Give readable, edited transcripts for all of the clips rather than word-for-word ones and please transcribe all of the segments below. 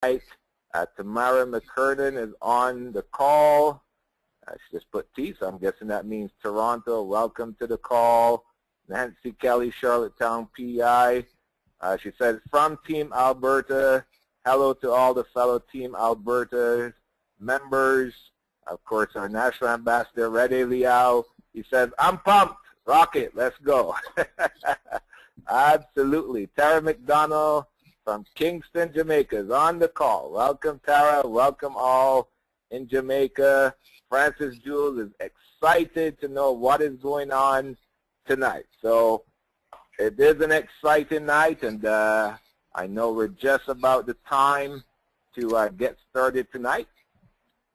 Tamara McCurden is on the call. She just put T, so I'm guessing that means Toronto. Welcome to the call. Nancy Kelly, Charlottetown, PI. She says, from Team Alberta, hello to all the fellow Team Alberta members. Of course, our national ambassador, Rede Liao. He says, I'm pumped. Rock it. Let's go. Absolutely. Tara McDonald from Kingston, Jamaica is on the call. Welcome, Tara. Welcome all in Jamaica. Francis Jules is excited to know what is going on tonight. So it is an exciting night, and I know we're just about the time to get started tonight.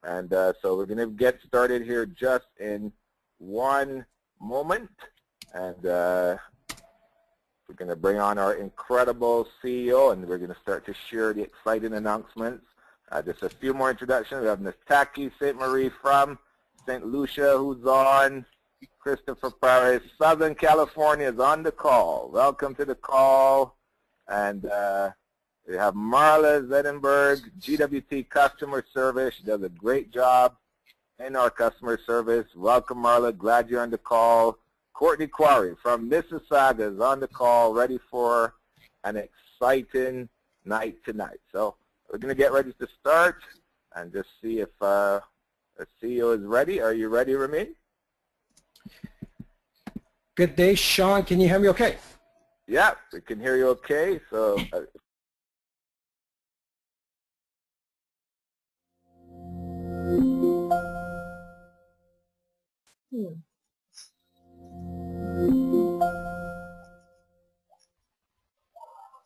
And so we're going to get started here just in one moment. And we're going to bring on our incredible CEO, and we're going to start to share the exciting announcements. Just a few more introductions. We have Nataki St. Marie from St. Lucia, who's on. Christopher Paris, Southern California, is on the call. Welcome to the call. And we have Marla Zedenberg, GWT Customer Service. She does a great job in our customer service. Welcome, Marla. Glad you're on the call. Courtney Quarry from Mississauga is on the call, ready for an exciting night tonight. So we're going to get ready to start and just see if the CEO is ready. Are you ready, Ramin? Good day, Sean. Can you hear me okay? Yeah, we can hear you okay. So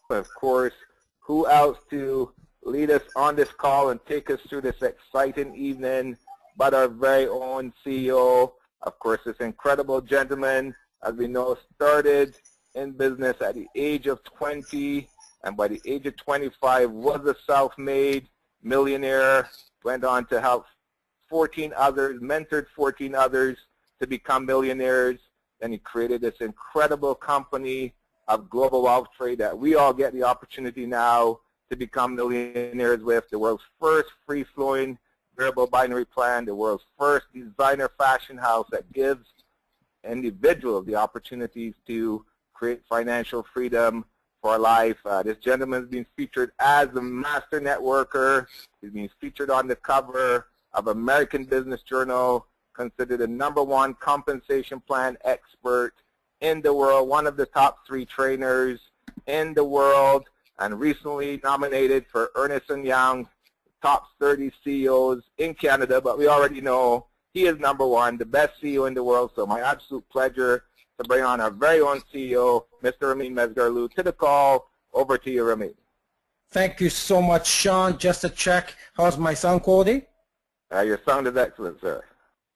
of course, who else to lead us on this call and take us through this exciting evening but our very own CEO. Of course, this incredible gentleman, as we know, started in business at the age of 20, and by the age of 25 was a self-made millionaire, went on to help 14 others, mentored 14 others to become millionaires. Then he created this incredible company of global wealth trade that we all get the opportunity now to become millionaires with. The world's first free-flowing variable binary plan, the world's first designer fashion house that gives individuals the opportunities to create financial freedom for life. This gentleman has been featured as a master networker. He's been featured on the cover of American Business Journal, considered the #1 compensation plan expert in the world, one of the top 3 trainers in the world, and recently nominated for Ernst & Young top 30 CEOs in Canada. But we already know he is #1, the best CEO in the world. So my absolute pleasure to bring on our very own CEO, Mr. Ramin Mesgarlou, to the call. Over to you, Ramin. Thank you so much, Sean. Just to check, how's my sound quality? Your sound is excellent, sir.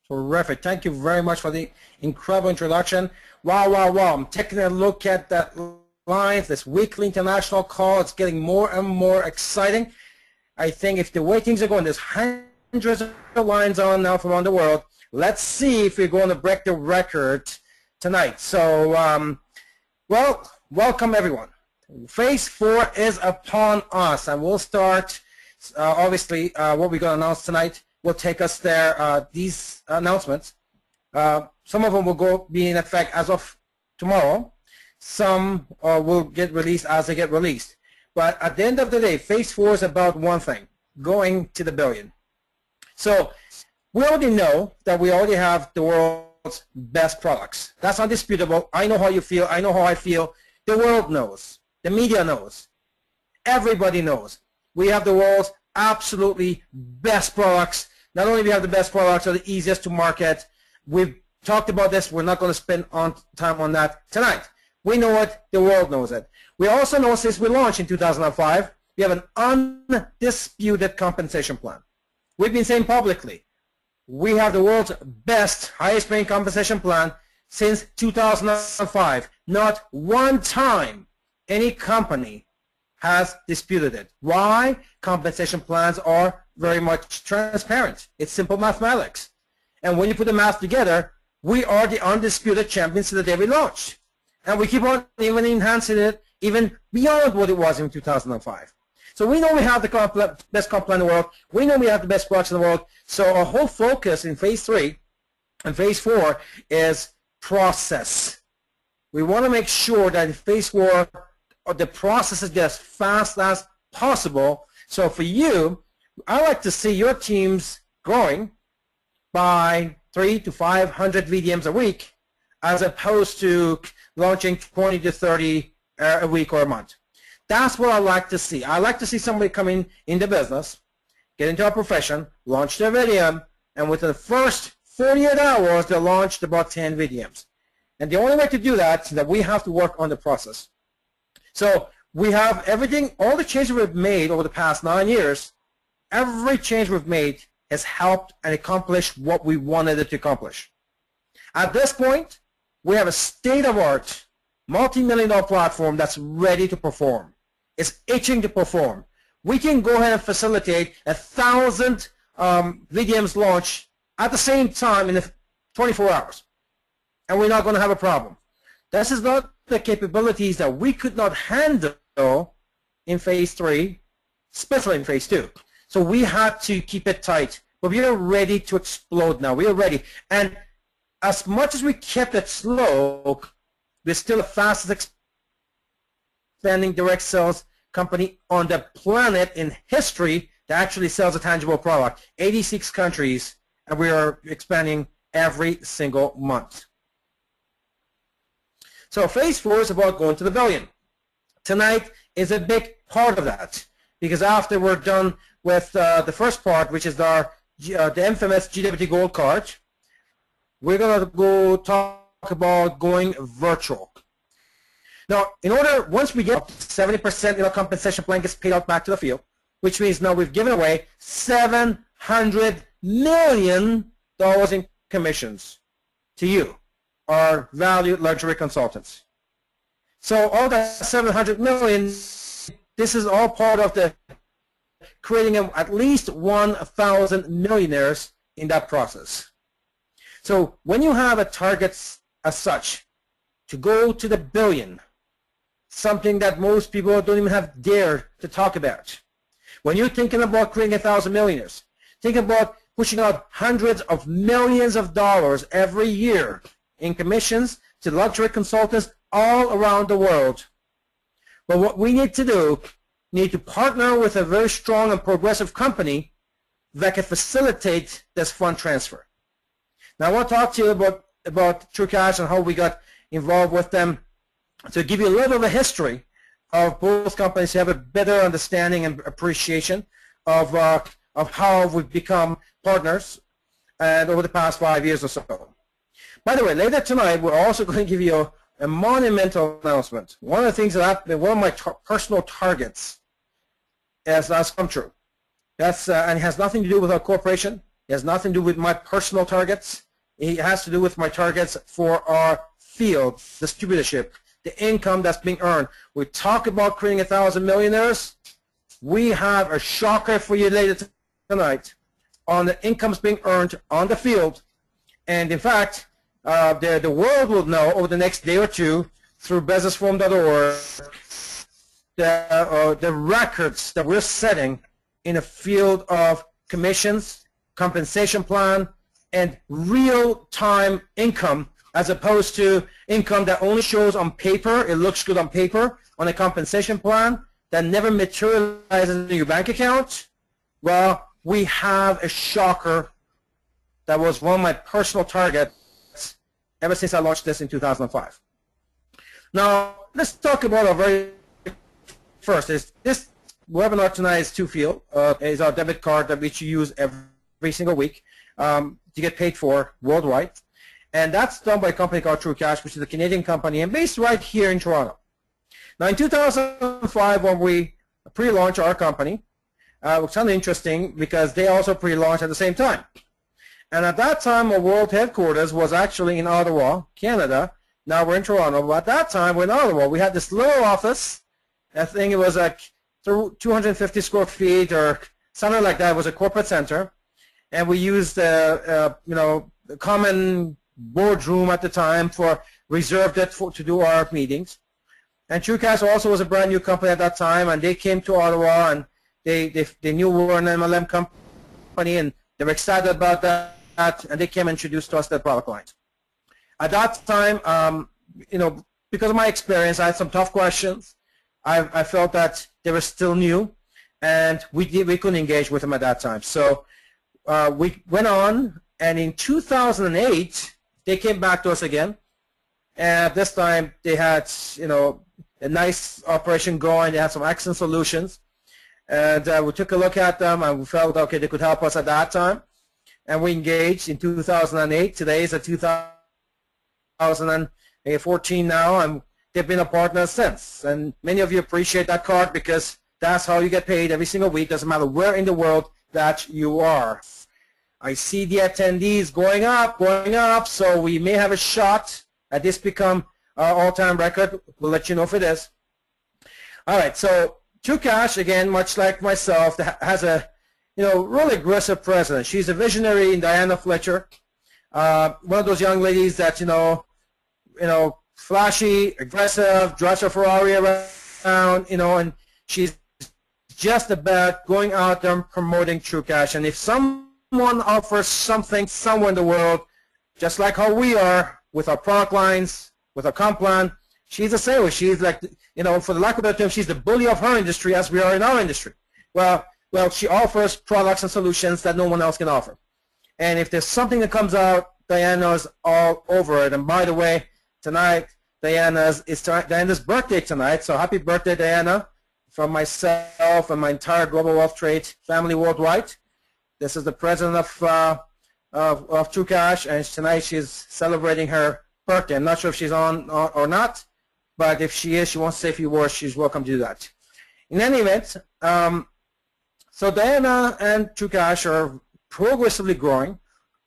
Terrific. Thank you very much for the incredible introduction. Wow, wow, wow. I'm taking a look at that live, this weekly international call. It's getting more and more exciting. I think if the way things are going, there's hundreds of lines on now from around the world. Let's see if we're going to break the record tonight. So, well, welcome everyone. Phase 4 is upon us, and we'll start, obviously, what we're going to announce tonight will take us there. These announcements, some of them will be in effect as of tomorrow. Some will get released as they get released. But at the end of the day, Phase 4 is about one thing, going to the billion. So we already know that we already have the world's best products. That's undisputable. I know how you feel. I know how I feel. The world knows. The media knows. Everybody knows. We have the world's absolutely best products. Not only do we have the best products, they're the easiest to market. We've talked about this. We're not going to spend time on that tonight. We know it. The world knows it. We also know since we launched in 2005, we have an undisputed compensation plan. We've been saying publicly, we have the world's best, highest paying compensation plan since 2005. Not one time any company has disputed it. Why? Compensation plans are very much transparent. It's simple mathematics. And when you put the math together, we are the undisputed champions to the day we launched. And we keep on even enhancing it even beyond what it was in 2005. So we know we have the best comp plan in the world. We know we have the best products in the world. So our whole focus in phase 3 and phase 4 is process. We want to make sure that in phase 4, the process is as fast as possible. So for you, I like to see your teams growing by 300 to 500 VDMs a week, as opposed to launching 20 to 30 a week or a month. That's what I like to see. I like to see somebody come in the business, get into a profession, launch their VDM, and within the first 48 hours, they launched about 10 VDMs. And the only way to do that is that we have to work on the process. So we have everything, all the changes we've made over the past 9 years, every change we've made has helped and accomplished what we wanted it to accomplish. At this point, we have a state-of-the-art, multi-million-dollar platform that's ready to perform. It's itching to perform. We can go ahead and facilitate 1,000 VDMs launch at the same time in 24 hours, and we're not going to have a problem. This is not the capabilities that we could not handle in phase 3, especially in phase 2. So we had to keep it tight, but we are ready to explode now. We are ready. And as much as we kept it slow, we're still the fastest expanding direct sales company on the planet in history that actually sells a tangible product. 86 countries, and we are expanding every single month. So phase 4 is about going to the billion. Tonight is a big part of that, because after we're done with the first part, which is the infamous GWT Gold Card, we're going to go talk about going virtual. Now, once we get up to 70% in our compensation plan gets paid out back to the field, which means now we've given away $700 million in commissions to you, our valued luxury consultants. So all that $700 million, this is all part of the creating at least 1,000 millionaires in that process. So when you have a target as such to go to the billion, something that most people don't even have dared to talk about. When you're thinking about creating 1,000 millionaires, think about pushing out hundreds of millions of dollars every year in commissions to luxury consultants all around the world. But what we need to do, we need to partner with a very strong and progressive company that can facilitate this fund transfer. Now I want to talk to you about TrueCash and how we got involved with them, to give you a little bit of a history of both companies to have a better understanding and appreciation of how we've become partners and over the past 5 years or so. By the way, later tonight, we're also going to give you a monumental announcement. One of the things that one of my personal targets has come true. That's and it has nothing to do with our corporation. It has nothing to do with my personal targets. It has to do with my targets for our field, distributorship, the income that's being earned. We talk about creating 1,000 millionaires. We have a shocker for you later tonight on the incomes being earned on the field. And in fact, the world will know over the next day or two through businessforum.org the records that we're setting in a field of commissions, compensation plan, and real-time income, as opposed to income that only shows on paper. It looks good on paper on a compensation plan that never materializes in your bank account. Well, we have a shocker that was one of my personal targets ever since I launched this in 2005. Now, let's talk about our very first. This webinar tonight is two-field. Is our debit card that we use every single week to get paid for worldwide. And that's done by a company called TrueCash, which is a Canadian company and based right here in Toronto. Now, in 2005, when we pre-launched our company, it was kind of interesting because they also pre-launched at the same time. And at that time, our world headquarters was actually in Ottawa, Canada. Now we're in Toronto. But at that time, we're in Ottawa. We had this little office. I think it was like 250 square feet or something like that. It was a corporate center. And we used the common boardroom at the time reserved it to do our meetings. And TrueCash also was a brand new company at that time, and they came to Ottawa, and they knew we were an MLM company, and they were excited about that, and they came and introduced to us their product lines. At that time, you know, because of my experience, I had some tough questions. I felt that they were still new, and we couldn't engage with them at that time. So we went on, and in 2008, they came back to us again. And this time, they had, you know, a nice operation going. They had some excellent solutions. And we took a look at them, and we felt, okay, they could help us at that time. And we engaged in 2008. Today is 2014 now, and they've been a partner since. And many of you appreciate that card because that's how you get paid every single week. Doesn't matter where in the world that you are. I see the attendees going up, so we may have a shot at this become our all-time record. We'll let you know if it is. All right, so TrueCash, again, much like myself, has a, you know, really aggressive president. She's a visionary in Diana Fletcher, one of those young ladies that, you know, flashy, aggressive, drives her Ferrari around, you know, and she's just about going out there and promoting TrueCash. And if someone offers something somewhere in the world, just like how we are with our product lines, with our comp plan, she's the same way. She's like, you know, for the lack of a better term, she's the bully of her industry as we are in our industry. Well, she offers products and solutions that no one else can offer. And if there's something that comes out, Diana's all over it. And by the way, tonight, Diana's birthday tonight, so happy birthday, Diana, from myself and my entire Global Wealth Trade family worldwide. This is the president of TrueCash, and tonight she's celebrating her birthday. I'm not sure if she's on or not, but if she is, she wants to say a few words, she's welcome to do that. In any event, so Diana and TrueCash are progressively growing,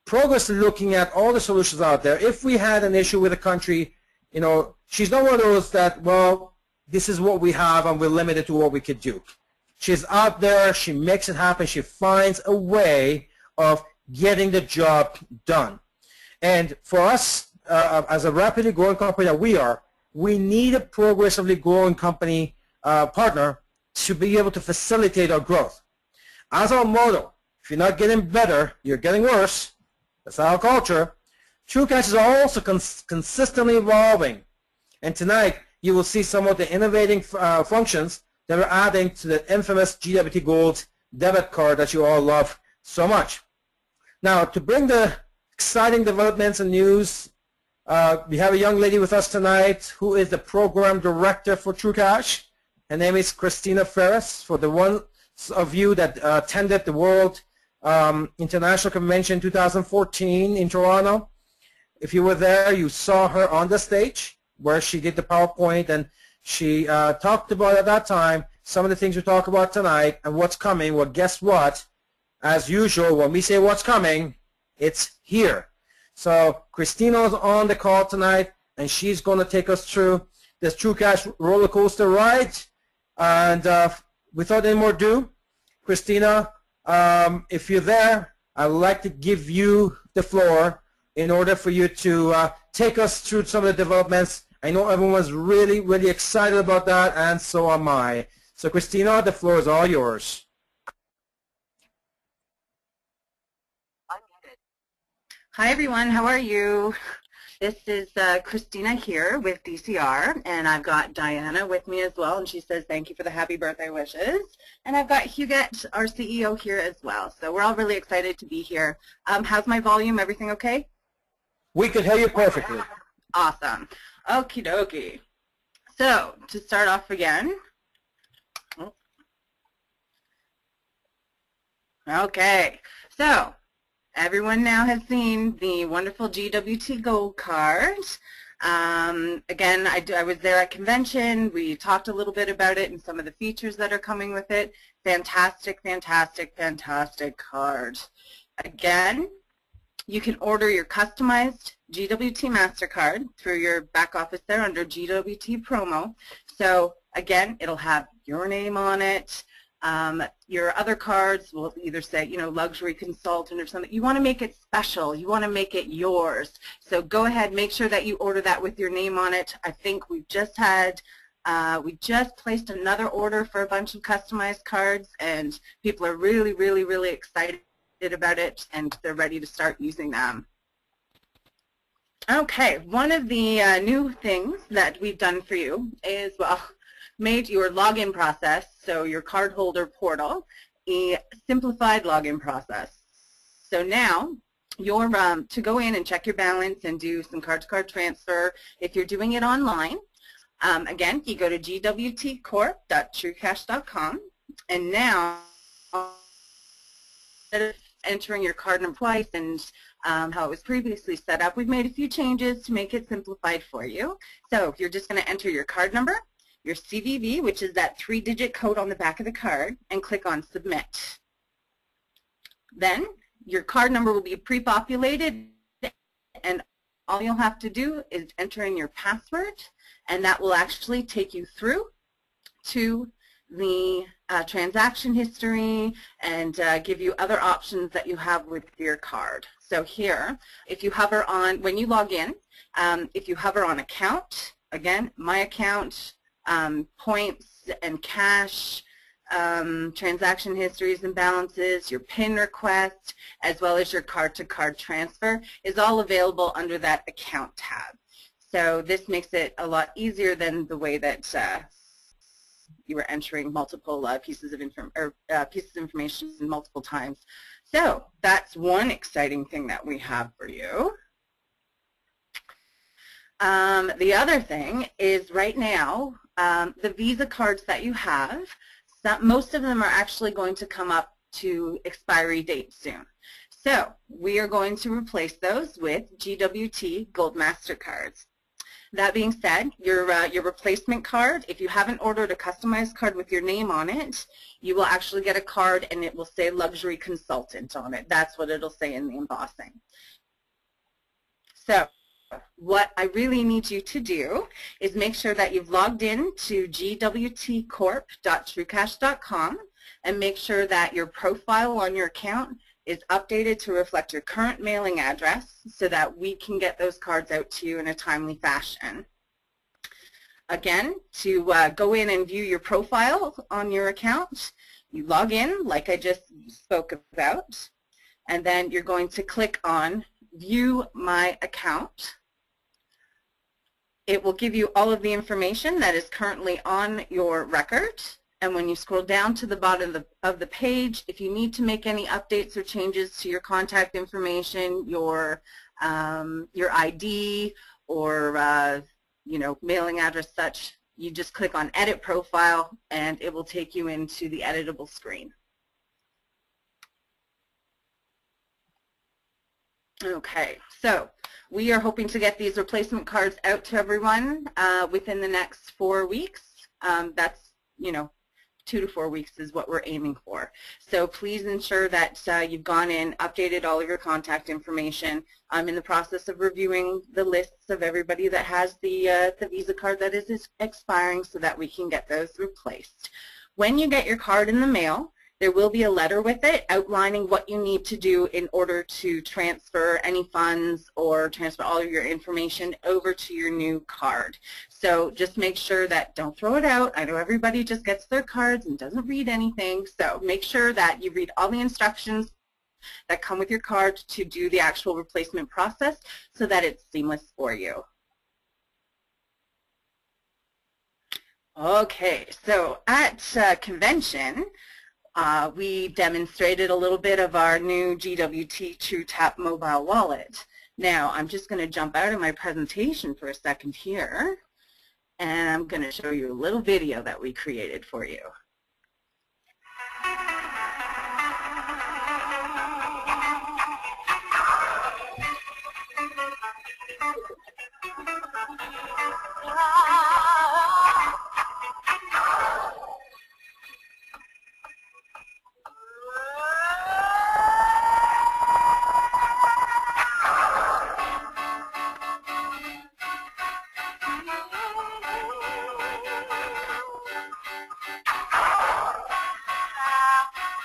progressively looking at all the solutions out there. If we had an issue with a country, you know, she's not one of those that, well, this is what we have and we're limited to what we could do. She's out there, she makes it happen, she finds a way of getting the job done. And for us, as a rapidly growing company that we are, we need a progressively growing company partner to be able to facilitate our growth. As our motto, if you're not getting better, you're getting worse. That's our culture. TrueCash is also consistently evolving. And tonight, you will see some of the innovating functions that we're adding to the infamous GWT Gold debit card that you all love so much. Now, to bring the exciting developments and news, we have a young lady with us tonight who is the program director for TrueCash. Her name is Christina Ferris. For the ones of you that attended the World International Convention 2014 in Toronto, if you were there, you saw her on the stage where she did the PowerPoint, and she talked about at that time some of the things we talk about tonight and what's coming. Well, guess what? As usual, when we say what's coming, it's here. So Christina's on the call tonight, and she's going to take us through this TrueCash roller coaster ride. And without any more ado, Christina, if you're there, I'd like to give you the floor in order for you to take us through some of the developments. I know everyone's really, really excited about that, and so am I. So Christina, the floor is all yours. Hi everyone, how are you? This is Christina here with DCR, and I've got Diana with me as well, and she says thank you for the happy birthday wishes. And I've got Huguette, our CEO, here as well. So we're all really excited to be here. How's my volume? Everything okay? We could hear you perfectly. Awesome. Okie dokie. So to start off again. Okay. So everyone now has seen the wonderful GWT Gold card. Again, I was there at convention. We talked a little bit about it and some of the features that are coming with it. Fantastic, fantastic, fantastic card. Again, you can order your customized GWT MasterCard through your back office there under GWT promo. So again, it'll have your name on it. Your other cards will either say, you know, luxury consultant or something. You want to make it special. You want to make it yours. So go ahead, make sure that you order that with your name on it. I think we've just had We just placed another order for a bunch of customized cards, and people are really, really, really excited about it, and they're ready to start using them. Okay, one of the new things that we've done for you is, well, made your login process, so your cardholder portal, a simplified login process. So now, you're to go in and check your balance and do some card-to-card transfer. If you're doing it online, again, you go to gwtcorp.truecash.com, and now, instead of entering your card number twice and how it was previously set up, we've made a few changes to make it simplified for you. So you're just going to enter your card number, your CVV, which is that 3-digit code on the back of the card, and click on Submit. Then your card number will be pre-populated, and all you'll have to do is enter in your password, and that will actually take you through to the transaction history and give you other options that you have with your card. So here, if you hover on, when you log in, if you hover on account, again, my account, points and cash, transaction histories and balances, your PIN request, as well as your card-to-card transfer is all available under that account tab. So this makes it a lot easier than the way that you were entering multiple pieces of information multiple times. So that's one exciting thing that we have for you. The other thing is right now, the Visa cards that you have, most of them are actually going to come up to expiry date soon. So we are going to replace those with GWT Gold MasterCards. That being said, your replacement card, if you haven't ordered a customized card with your name on it, you will actually get a card and it will say Luxury Consultant on it. That's what it'll say in the embossing. So what I really need you to do is make sure that you've logged in to gwtcorp.truecash.com and make sure that your profile on your account is updated to reflect your current mailing address so that we can get those cards out to you in a timely fashion. Again, to go in and view your profile on your account, you log in like I just spoke about, and then you're going to click on View My Account. It will give you all of the information that is currently on your record. And when you scroll down to the bottom of the page, if you need to make any updates or changes to your contact information, your ID, or mailing address, such, you just click on Edit Profile, and it will take you into the editable screen. Okay, so we are hoping to get these replacement cards out to everyone within the next 4 weeks. That's 2 to 4 weeks is what we're aiming for. So please ensure that you've gone in, updated all of your contact information. I'm in the process of reviewing the lists of everybody that has the Visa card that is expiring so that we can get those replaced. When you get your card in the mail, there will be a letter with it outlining what you need to do in order to transfer any funds or transfer all of your information over to your new card. So just make sure that, don't throw it out. I know everybody just gets their cards and doesn't read anything, so make sure that you read all the instructions that come with your card to do the actual replacement process so that it's seamless for you. Okay, so at convention, we demonstrated a little bit of our new GWT TrueTap mobile wallet. Now, I'm just going to jump out of my presentation for a second here, and I'm going to show you a little video that we created for you.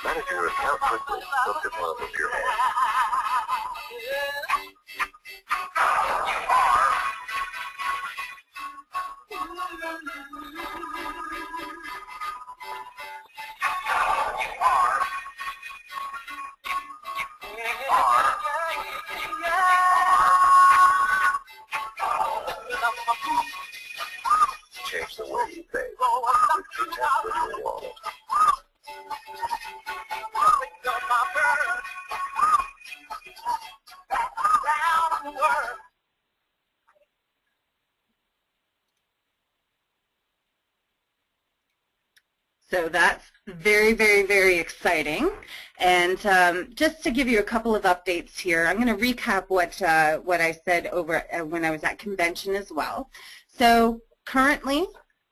Manage your account quickly. Look at one of your hands. So that's very, very, very exciting. And just to give you a couple of updates here, I'm going to recap what I said over when I was at convention as well. So currently,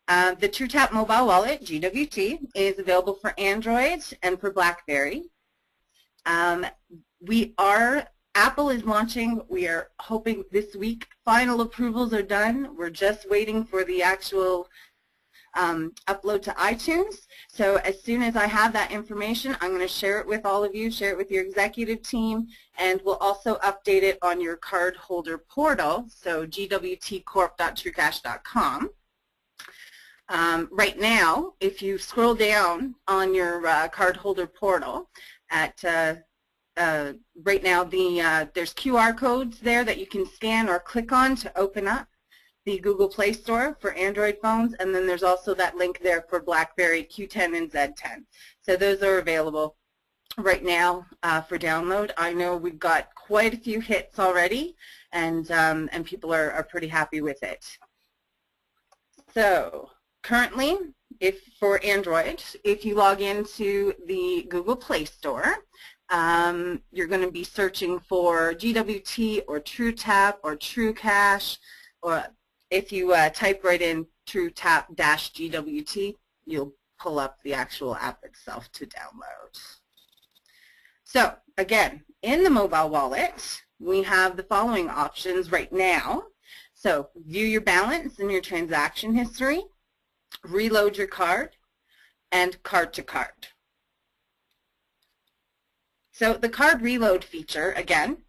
the TrueTap mobile wallet, GWT, is available for Android and for BlackBerry. Apple is launching. We are hoping this week. Final approvals are done. We're just waiting for the actual upload to iTunes. So as soon as I have that information, I'm going to share it with all of you, share it with your executive team, and we'll also update it on your cardholder portal, so gwtcorp.truecash.com. Right now, if you scroll down on your cardholder portal, at right now there's QR codes there that you can scan or click on to open up the Google Play Store for Android phones, and then there's also that link there for BlackBerry Q10 and Z10. So those are available right now for download. I know we've got quite a few hits already, and people are pretty happy with it. So currently, for Android, if you log into the Google Play Store, you're going to be searching for GWT or TrueTap or TrueCash, or if you type right in TrueTap-GWT, you'll pull up the actual app itself to download. So again, in the mobile wallet, we have the following options right now. So view your balance and your transaction history, reload your card, and card to card. So the card reload feature, again,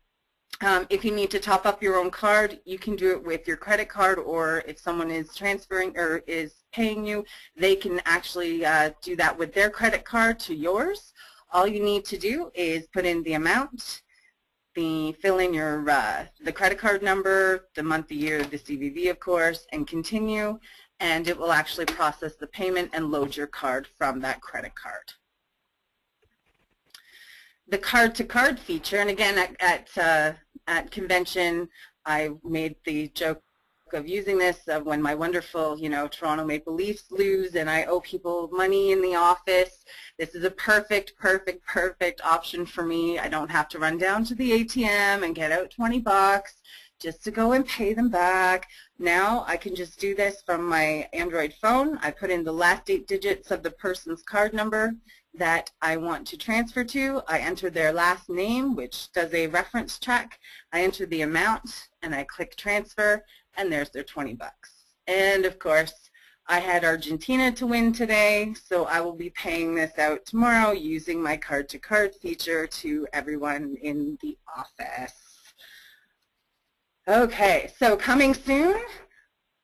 if you need to top up your own card, you can do it with your credit card, or if someone is transferring or is paying you, they can actually do that with their credit card to yours. All you need to do is put in the amount, fill in your the credit card number, the month, the year, the CVV, of course, and continue, and it will actually process the payment and load your card from that credit card. The card-to-card feature, and again at convention I made the joke of using this when my wonderful, Toronto Maple Leafs lose and I owe people money in the office. This is a perfect option for me. I don't have to run down to the ATM and get out 20 bucks just to go and pay them back. Now I can just do this from my Android phone. I put in the last 8 digits of the person's card number that I want to transfer to. I enter their last name, which does a reference check. I enter the amount and I click transfer, and there's their 20 bucks. And of course, I had Argentina to win today, so I will be paying this out tomorrow using my card-to-card feature to everyone in the office. Okay, so coming soon,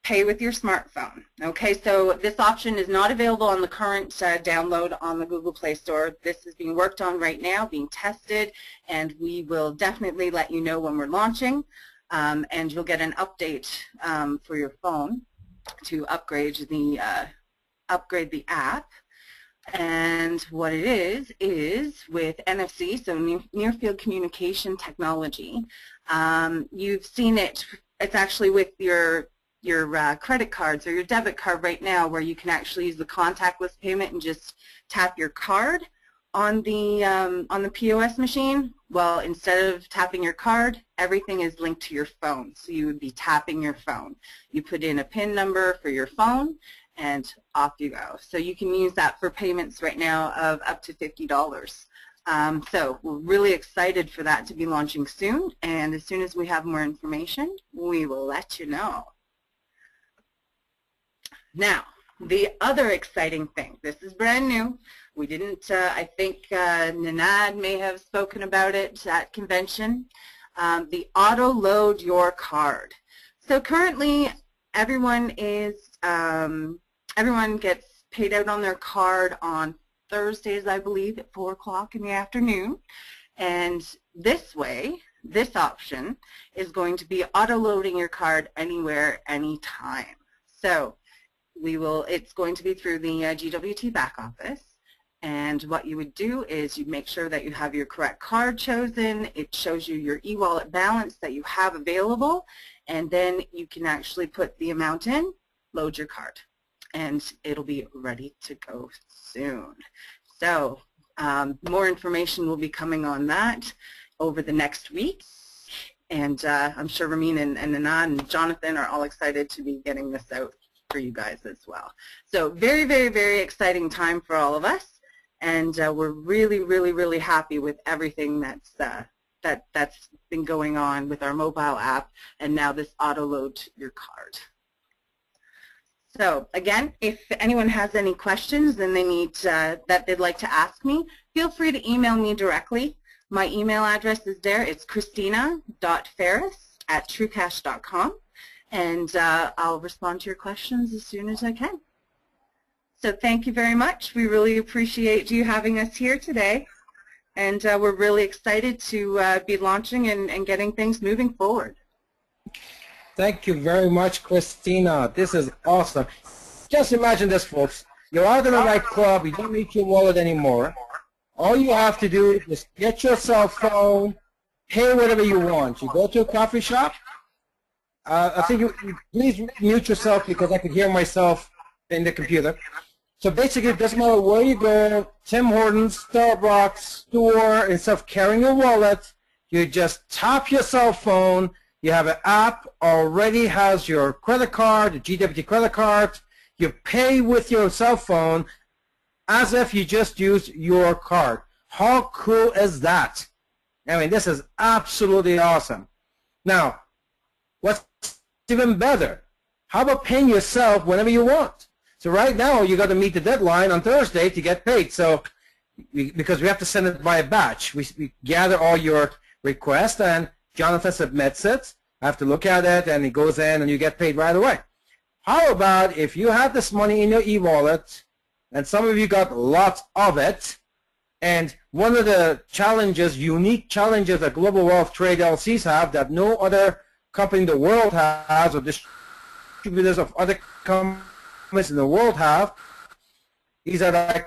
pay with your smartphone. Okay, so this option is not available on the current download on the Google Play Store. This is being worked on right now, being tested, and we will definitely let you know when we're launching, and you'll get an update for your phone to upgrade the app. And what it is with NFC, so near field communication technology. You've seen it. It's actually with your credit cards or your debit card right now, where you can actually use the contactless payment and just tap your card on the POS machine. Well, instead of tapping your card, everything is linked to your phone. So you would be tapping your phone. You put in a PIN number for your phone, and off you go. So you can use that for payments right now of up to $50. So we're really excited for that to be launching soon, and as soon as we have more information, we will let you know. Now, the other exciting thing, this is brand new. We didn't, I think Nanad may have spoken about it at convention, the auto load your card. So currently everyone gets paid out on their card on Thursdays, I believe, at 4 o'clock in the afternoon. And this way, this option is going to be auto-loading your card anywhere, anytime. So it's going to be through the GWT back office. And what you would do is you make sure that you have your correct card chosen. It shows you your e-wallet balance that you have available, and then you can actually put the amount in, load your card. and it'll be ready to go soon. So more information will be coming on that over the next week. And I'm sure Ramin and Anand and Jonathan are all excited to be getting this out for you guys as well. So very, very, very exciting time for all of us. And we're really, really, really happy with everything that's been going on with our mobile app and now this auto load to your card. So again, if anyone has any questions and they need that they'd like to ask me, feel free to email me directly. My email address is there. It's christina.ferris@truecash.com, and I'll respond to your questions as soon as I can. So thank you very much. We really appreciate you having us here today, and we're really excited to be launching and getting things moving forward. Thank you very much, Christina. This is awesome. Just imagine this, folks. You're out in a nightclub. You don't need your wallet anymore. All you have to do is get your cell phone, pay whatever you want. You go to a coffee shop. I think you please mute yourself because I could hear myself in the computer. So basically, it doesn't matter where you go, Tim Hortons, Starbucks, store, instead of carrying your wallet, you just tap your cell phone. You have an app already has your credit card, the GWT credit card. You pay with your cell phone as if you just used your card. How cool is that? I mean, this is absolutely awesome. Now, what's even better? How about paying yourself whenever you want? So right now, you got to meet the deadline on Thursday to get paid. So because we have to send it by a batch, we gather all your requests, and Jonathan submits it. I have to look at it, and it goes in, and you get paid right away. How about if you have this money in your e-wallet, and some of you got lots of it, and one of the challenges, unique challenges that Global Wealth Trade LCs have that no other company in the world has, or distributors of other companies in the world have, is that I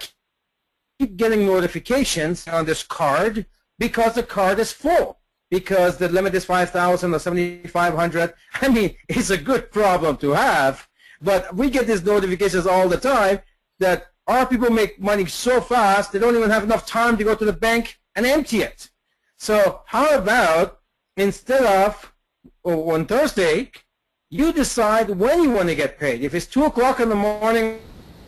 keep getting notifications on this card because the card is full, because the limit is 5,000 or 7,500. I mean, it's a good problem to have, but we get these notifications all the time that our people make money so fast they don't even have enough time to go to the bank and empty it. So how about instead of on Thursday, you decide when you want to get paid. If it's 2 o'clock in the morning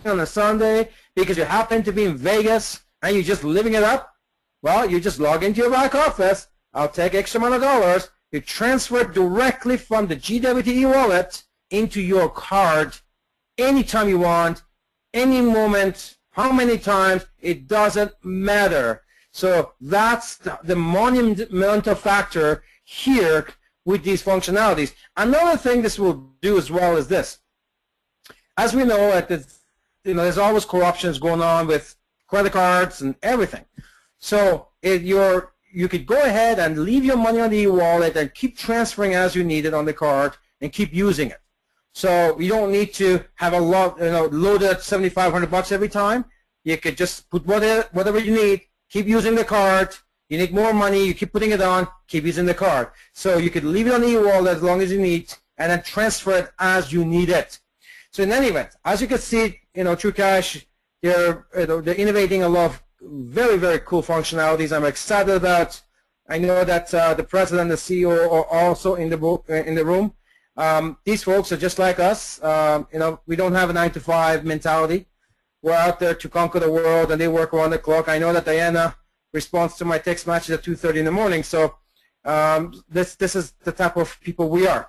on a Sunday because you happen to be in Vegas and you're just living it up, well, you just log into your back office. I'll take X amount of dollars. You transfer it directly from the GWT e-wallet into your card anytime you want, any moment, how many times, it doesn't matter. So that's the monumental factor here with these functionalities. Another thing this will do as well is this. As we know, there's always corruptions going on with credit cards and everything. So you could go ahead and leave your money on the e-wallet and keep transferring as you need it on the card and keep using it. So you don't need to have a lot, loaded $7,500 every time. You could just put whatever you need, keep using the card. You need more money, you keep putting it on, keep using the card. So you could leave it on the e-wallet as long as you need, and then transfer it as you need it. So in any event, as you can see, TrueCash, they're innovating a lot of very, very cool functionalities. I'm excited about. I know that the president and the CEO are also in the room. These folks are just like us. We don't have a 9-to-5 mentality. We're out there to conquer the world, and they work around the clock. I know that Diana responds to my text messages at 2:30 in the morning. So this is the type of people we are.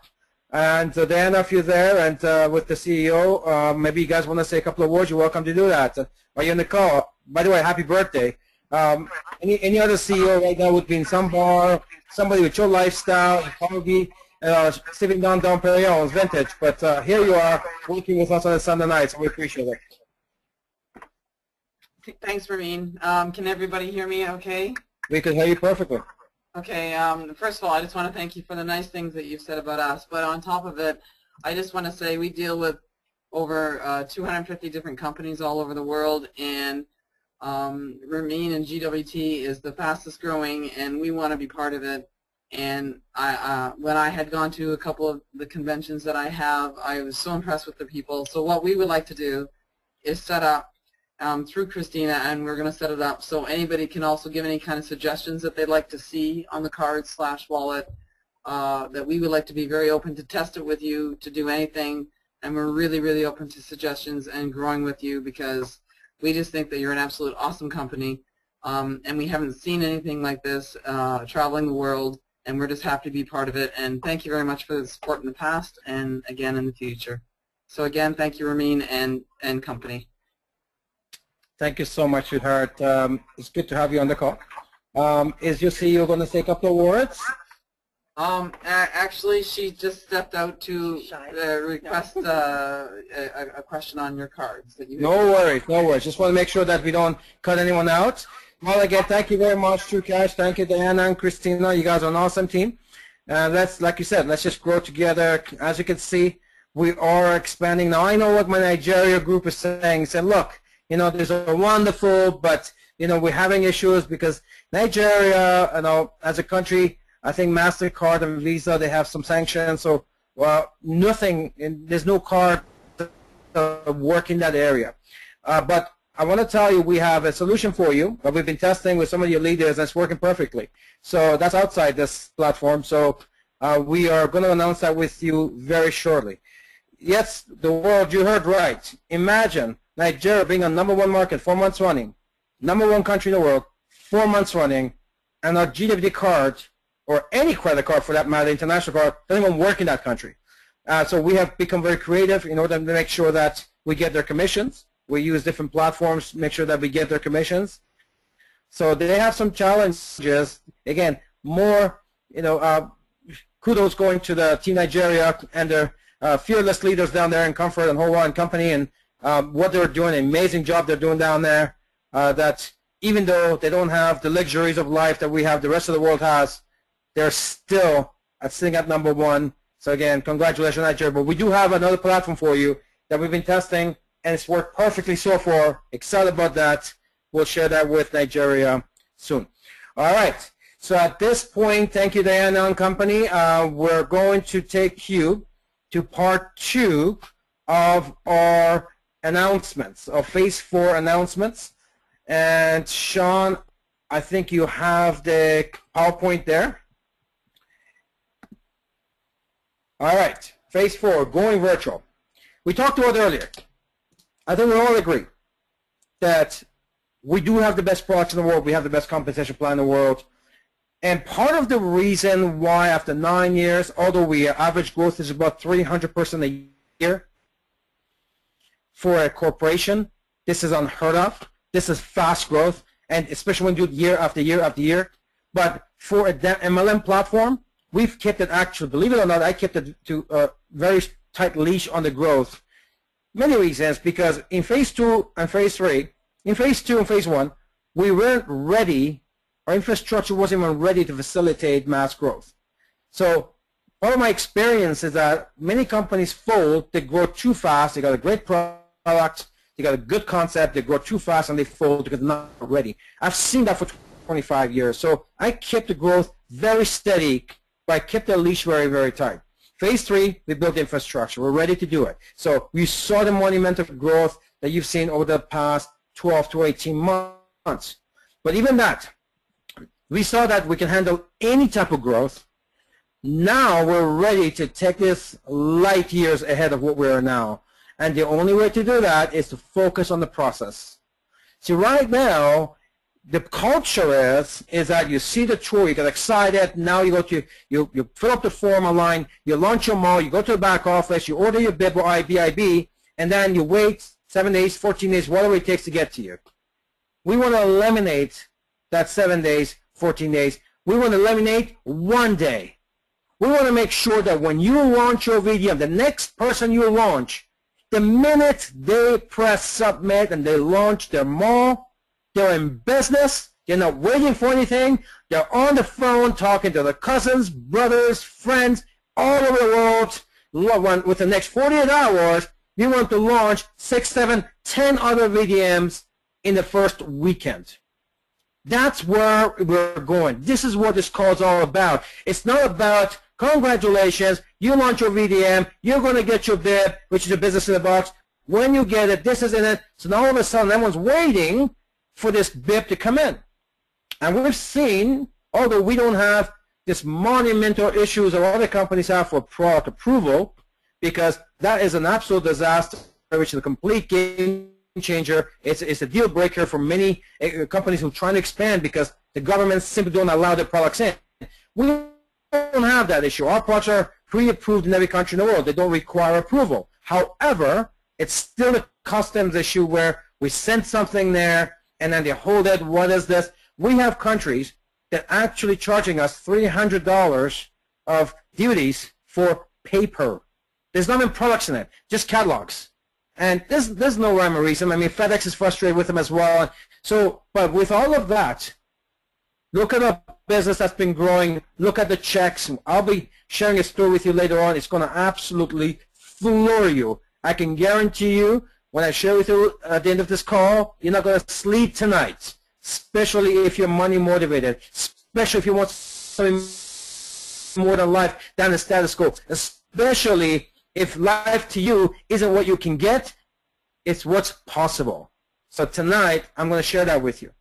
And Diana, if you're there and with the CEO, maybe you guys want to say a couple of words. You're welcome to do that. Are you on the call? By the way, happy birthday. Any other CEO right now would be in some bar, somebody with your lifestyle, probably sitting down Perignon, vintage. But here you are working with us on a Sunday night, so we appreciate it. Thanks, Ramin. Can everybody hear me okay? We can hear you perfectly. Okay, first of all, I just want to thank you for the nice things that you've said about us. But on top of it, I just want to say we deal with over 250 different companies all over the world, and Ramin and GWT is the fastest growing, and we want to be part of it. And when I had gone to a couple of the conventions that I have, I was so impressed with the people. So what we would like to do is set up through Christina, and we're going to set it up so anybody can also give any kind of suggestions that they'd like to see on the card/wallet. That we would like to be very open to test it with you, to do anything, and we're really, really open to suggestions and growing with you, because we just think that you're an absolute awesome company, and we haven't seen anything like this traveling the world, and we're just happy to be part of it. And thank you very much for the support in the past and again in the future. So again, thank you, Ramin and company. Thank you so much, sweetheart. It's good to have you on the call. Is your CEO going to take up the words? Actually, she just stepped out to request a question on your cards. That you no worries, no worries. Just want to make sure that we don't cut anyone out. Well, again, thank you very much, True Cash. Thank you, Diana and Christina. You guys are an awesome team. Let's, like you said, let's just grow together. As you can see, we are expanding. Now, I know what my Nigeria group is saying. Say, look, you know, there's a wonderful, but, you know, we're having issues because Nigeria, you know, as a country, I think MasterCard and Visa, they have some sanctions. So, well, nothing, there's no card work in that area. But I want to tell you, we have a solution for you that we've been testing with some of your leaders, and it's working perfectly. So that's outside this platform. So we are going to announce that with you very shortly. Yes, the world, you heard right. Imagine Nigeria being a #1 market 4 months running, #1 country in the world, 4 months running, and our GWT card, or any credit card for that matter, international card, doesn't even work in that country. So we have become very creative in order to make sure that we get their commissions. We use different platforms to make sure that we get their commissions. So they have some challenges. Again, more, you know, kudos going to the Team Nigeria and their fearless leaders down there in Comfort and Hova and company, and what they're doing, an amazing job they're doing down there. That even though they don't have the luxuries of life that we have, the rest of the world has, they're still sitting at #1. So again, congratulations, Nigeria. But we do have another platform for you that we've been testing, and it's worked perfectly so far. Excited about that. We'll share that with Nigeria soon. All right. So at this point, thank you, Diana and company. We're going to take you to part 2 of our announcements, of Phase 4 announcements. And Sean, I think you have the PowerPoint there. All right, Phase 4, going virtual. We talked about it earlier. I think we all agree that we do have the best products in the world. We have the best compensation plan in the world. And part of the reason why after 9 years, although our average growth is about 300% a year for a corporation, this is unheard of. This is fast growth, and especially when you do it year after year after year. But for an MLM platform, we've kept it actually, believe it or not, I kept it to a very tight leash on the growth. Many reasons, because in Phase 2 and Phase 3, in Phase 2 and Phase 1, we weren't ready, our infrastructure wasn't even ready to facilitate mass growth. So part of my experience is that many companies fold, they grow too fast, they got a great product, they got a good concept, they grow too fast and they fold because they're not ready. I've seen that for 25 years. So I kept the growth very steady, but I kept the leash very, very tight. Phase 3, we built infrastructure. We're ready to do it. So we saw the monumental growth that you've seen over the past 12 to 18 months. But even that, we saw that we can handle any type of growth. Now we're ready to take this light years ahead of what we are now. And the only way to do that is to focus on the process. See, right now, the culture is that you see the tour, you get excited, now you go to, you fill up the form online, you launch your mall, you go to the back office, you order your bid or IBIB, and then you wait 7 days, 14 days, whatever it takes to get to you. We want to eliminate that 7 days, 14 days. We want to eliminate 1 day. We want to make sure that when you launch your VDM, the next person you launch, the minute they press submit and they launch their mall, they're in business, they're not waiting for anything, they're on the phone talking to their cousins, brothers, friends, all over the world. With the next 48 hours, you want to launch 6, 7, 10 other VDMs in the first weekend. That's where we're going. This is what this call is all about. It's not about, congratulations, you launch your VDM, you're going to get your bid, which is a business in a box. When you get it, this is in it. So now all of a sudden, everyone's waiting for this bid to come in. And we've seen, although we don't have this monumental issues that other companies have for product approval, because that is an absolute disaster, which is a complete game changer. It's a deal breaker for many companies who are trying to expand because the government simply don't allow their products in. We don't have that issue. Our products are pre-approved in every country in the world. They don't require approval. However, it's still a customs issue where we send something there and then they hold it. What is this? We have countries that are actually charging us $300 of duties for paper. There's not even products in it, just catalogs. And there's no rhyme or reason. I mean, FedEx is frustrated with them as well. So, but with all of that, look at a business that's been growing. Look at the checks. I'll be sharing a story with you later on. It's going to absolutely floor you. I can guarantee you, when I share with you at the end of this call, you're not going to sleep tonight, especially if you're money motivated, especially if you want something more than life than the status quo, especially if life to you isn't what you can get, it's what's possible. So tonight, I'm going to share that with you.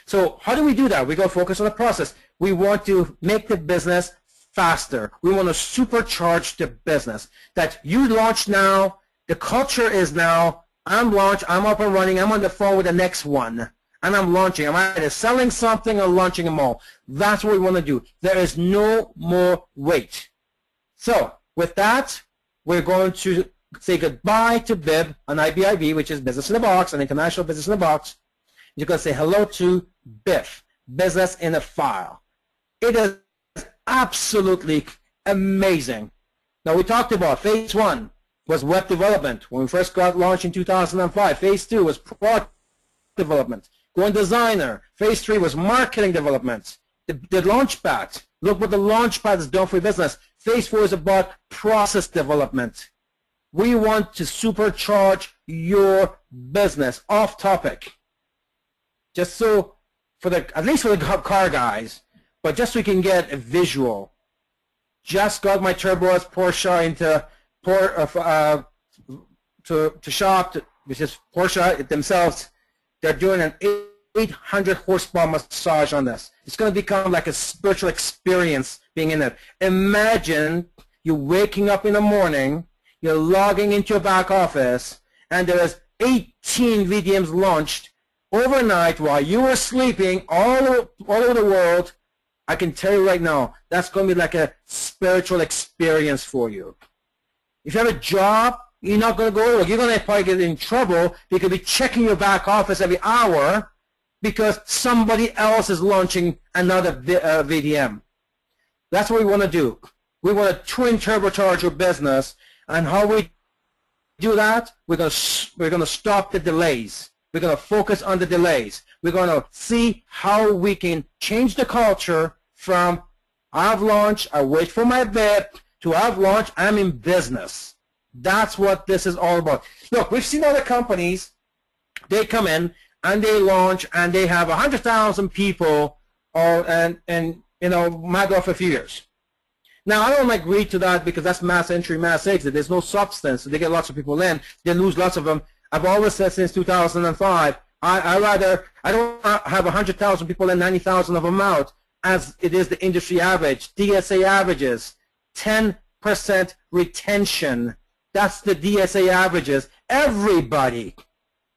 So how do we do that? We go focus on the process. We want to make the business faster. We want to supercharge the business. That you launch now, the culture is now, I'm launched, I'm up and running, I'm on the phone with the next one, and I'm launching. I'm either selling something or launching them all. That's what we want to do. There is no more wait. So with that, we're going to say goodbye to BIB on IBIB, which is Business in a Box, an international business in a box. You're going to say hello to BIF, Business in a File. It is absolutely amazing. Now, we talked about phase 1 was web development. When we first got launched in 2005, phase 2 was product development. Going designer. Phase 3 was marketing development. The launchpad. Look what the launchpad has done for your business. Phase 4 is about process development. We want to supercharge your business. Off topic. Just so, at least for the car guys, but just so we can get a visual. Just got my Turbo S Porsche into to shop, which is Porsche themselves. They're doing an 800 horsepower massage on this. It's going to become like a spiritual experience being in it. Imagine you waking up in the morning, you're logging into your back office, and there is 18 VDMs launched overnight while you were sleeping all over the world. I can tell you right now, that's going to be like a spiritual experience for you. If you have a job, you're not going to go to work. You're going to probably get in trouble because you'll be checking your back office every hour because somebody else is launching another VDM. That's what we want to do. We want to twin turbocharge your business, and how we do that, we're going to stop the delays. We're going to focus on the delays. We're going to see how we can change the culture from I've launched, I wait for my bid, to I've launched, I'm in business. That's what this is all about. Look, we've seen other companies, they come in and they launch and they have 100,000 people and you know, might go for a few years. Now, I don't agree to that because that's mass entry, mass exit. There's no substance. So they get lots of people in. They lose lots of them. I've always said since 2005, I don't have 100,000 people in, 90,000 of them out, as it is the industry average. DSA averages 10% retention. That's the DSA averages. Everybody,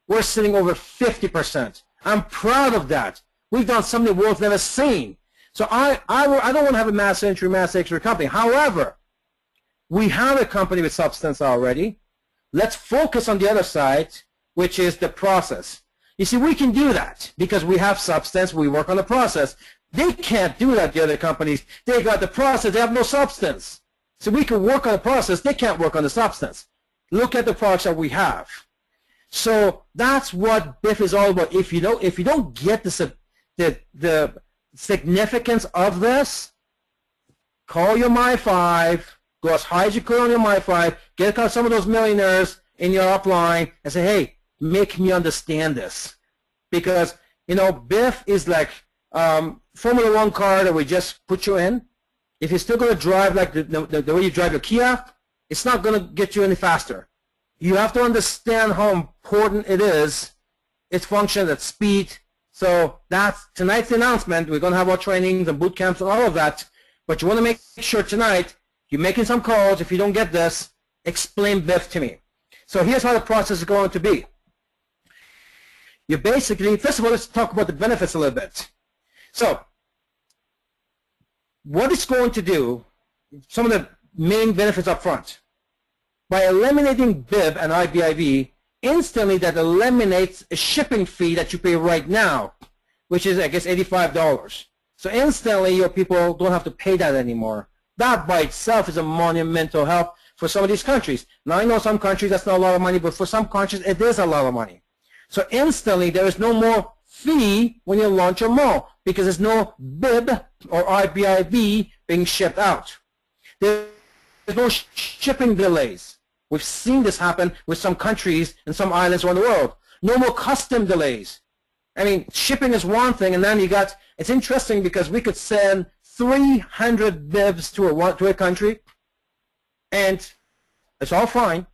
we're sitting over 50%. I'm proud of that. We've done something the world's never seen. So I don't want to have a mass entry, mass exit company. However, we have a company with substance already. Let's focus on the other side, which is the process. You see, we can do that because we have substance. We work on the process. They can't do that, the other companies. They got the process. They have no substance. So we can work on the process. They can't work on the substance. Look at the products that we have. So that's what BIF is all about. If you don't get the significance of this, call your My5, go as high as you could on your My5, get some of those millionaires in your upline and say, hey, make me understand this. Because, You know, BIF is like Formula One car that we just put you in. If you're still going to drive like the way you drive your Kia, it's not going to get you any faster. You have to understand how important it is, its function, its speed. So that's tonight's announcement. We're going to have our trainings and boot camps and all of that. But you want to make sure tonight you're making some calls. If you don't get this, explain BIF to me. So here's how the process is going to be. You basically, first of all, let's talk about the benefits a little bit. So what it's going to do, some of the main benefits up front. By eliminating BIB and IBIB, instantly that eliminates a shipping fee that you pay right now, which is, I guess, $85. So instantly your people don't have to pay that anymore. That by itself is a monumental help for some of these countries. Now I know some countries that's not a lot of money, but for some countries it is a lot of money. So instantly there is no more fee when you launch a mall because there's no BIB or IBIB being shipped out. There's no shipping delays. We've seen this happen with some countries and some islands around the world. No more custom delays. I mean, shipping is one thing, and then you got, it's interesting because we could send 300 BIBs to a country, and it's all fine.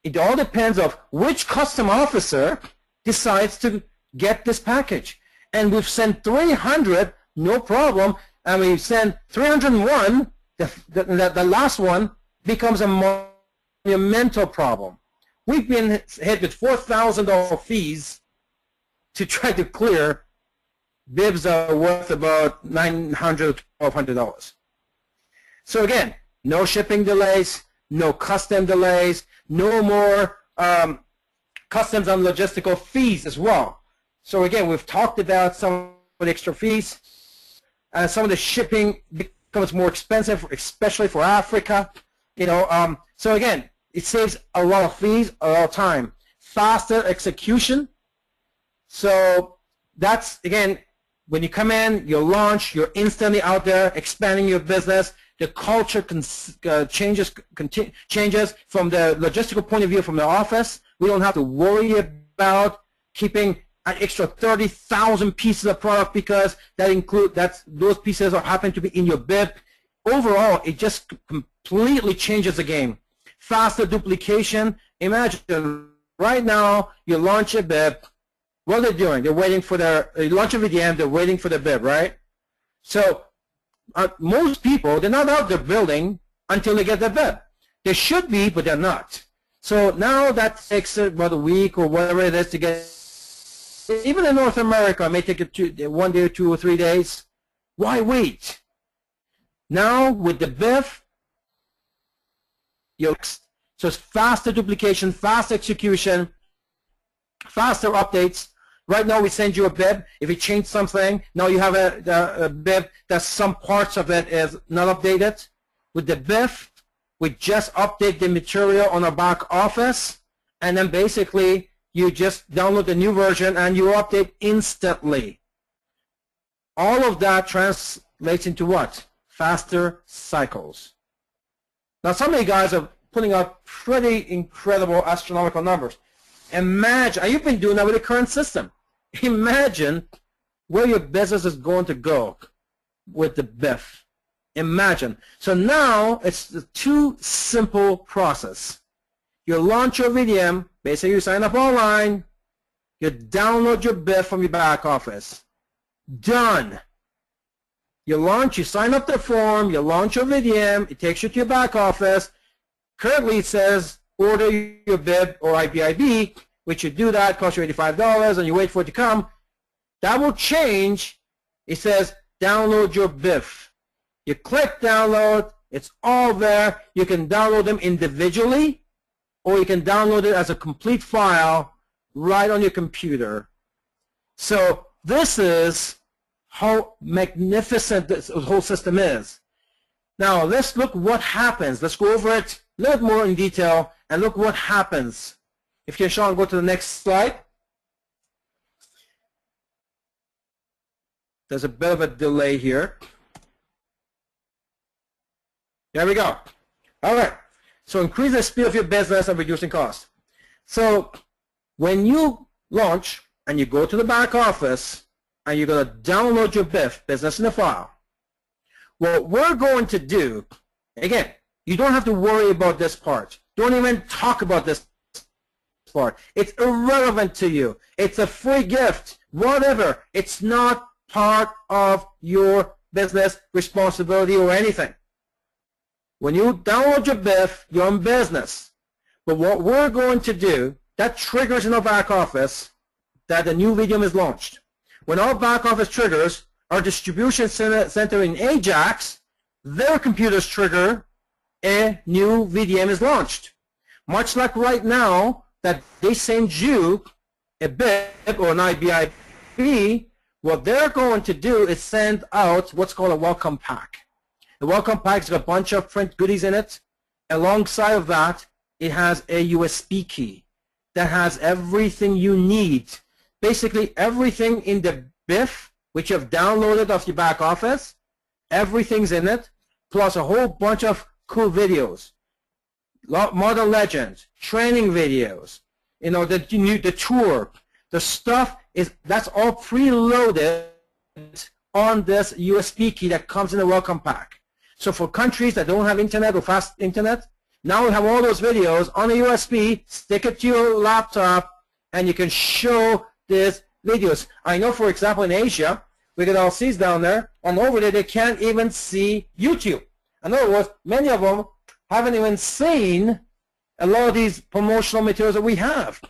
It all depends on which custom officer decides to get this package. And we've sent 300, no problem, and we send 301, the last one becomes a monumental problem. We've been hit with $4,000 fees to try to clear BIBs that are worth about $900 to $1,200. So again, no shipping delays, no custom delays, no more customs and logistical fees as well. So again, we've talked about some of the extra fees. Some of the shipping becomes more expensive, especially for Africa. You know, so again, it saves a lot of fees, a lot of time. Faster execution. So that's, again, when you come in, you launch, you're instantly out there expanding your business. The culture changes from the logistical point of view from the office. We don't have to worry about keeping an extra 30,000 pieces of product because those pieces happen to be in your BIB. Overall, it just completely changes the game. Faster duplication. Imagine right now you launch a BIB. What are they doing? They're waiting for their launch a VDM. They're waiting for the BIB, right? So most people, they're not out there building until they get their BIB. They should be, but they're not. So now that takes about a week or whatever it is to get. Even in North America, it may take 1 day or 2 or 3 days. Why wait? Now with the BIF, so it's faster duplication, fast execution, faster updates. Right now we send you a BIB. If you change something, now you have a BIB that some parts of it is not updated. With the BIF, we just update the material on our back office, and then basically you just download the new version and you update instantly. All of that translates into what? Faster cycles. Now some of you guys are putting out pretty incredible astronomical numbers. Imagine, and you've been doing that with the current system. Imagine where your business is going to go with the BIF. Imagine. So now it's the two simple process. You launch your VDM, basically you sign up online, you download your BIF from your back office. Done. You sign up the form, you launch your VDM, it takes you to your back office. Currently it says order your BIB or IBIB, which you do that, costs you $85, and you wait for it to come. That will change. It says download your BIF. You click download, it's all there. You can download them individually, or you can download it as a complete file right on your computer. So this is how magnificent this whole system is. Now let's look what happens. Let's go over it a little more in detail and look what happens. If you can, Sean, go to the next slide. There's a bit of a delay here. There we go. All right. So increase the speed of your business and reducing costs. So when you launch and you go to the back office, and you're going to download your BIF, business in a file. What we're going to do, again, you don't have to worry about this part. Don't even talk about this part. It's irrelevant to you. It's a free gift, whatever. It's not part of your business responsibility or anything. When you download your BIF, you're in business. But what we're going to do, that triggers in our back office that a new VDM is launched. When our back office triggers, our distribution center in Ajax, their computers trigger, a new VDM is launched. Much like right now that they send you a BIP or an IBIB, what they're going to do is send out what's called a welcome pack. The welcome pack's got a bunch of print goodies in it. Alongside of that, it has a USB key that has everything you need. Basically, everything in the BIF, which you have downloaded off your back office, everything's in it, plus a whole bunch of cool videos, Modern Legends, training videos, you know, the tour, the stuff that's all preloaded on this USB key that comes in the welcome pack. So for countries that don't have internet or fast internet, now we have all those videos on a USB, stick it to your laptop, and you can show these videos. I know, for example, in Asia, we get all C's down there, and over there they can't even see YouTube. In other words, many of them haven't even seen a lot of these promotional materials that we have.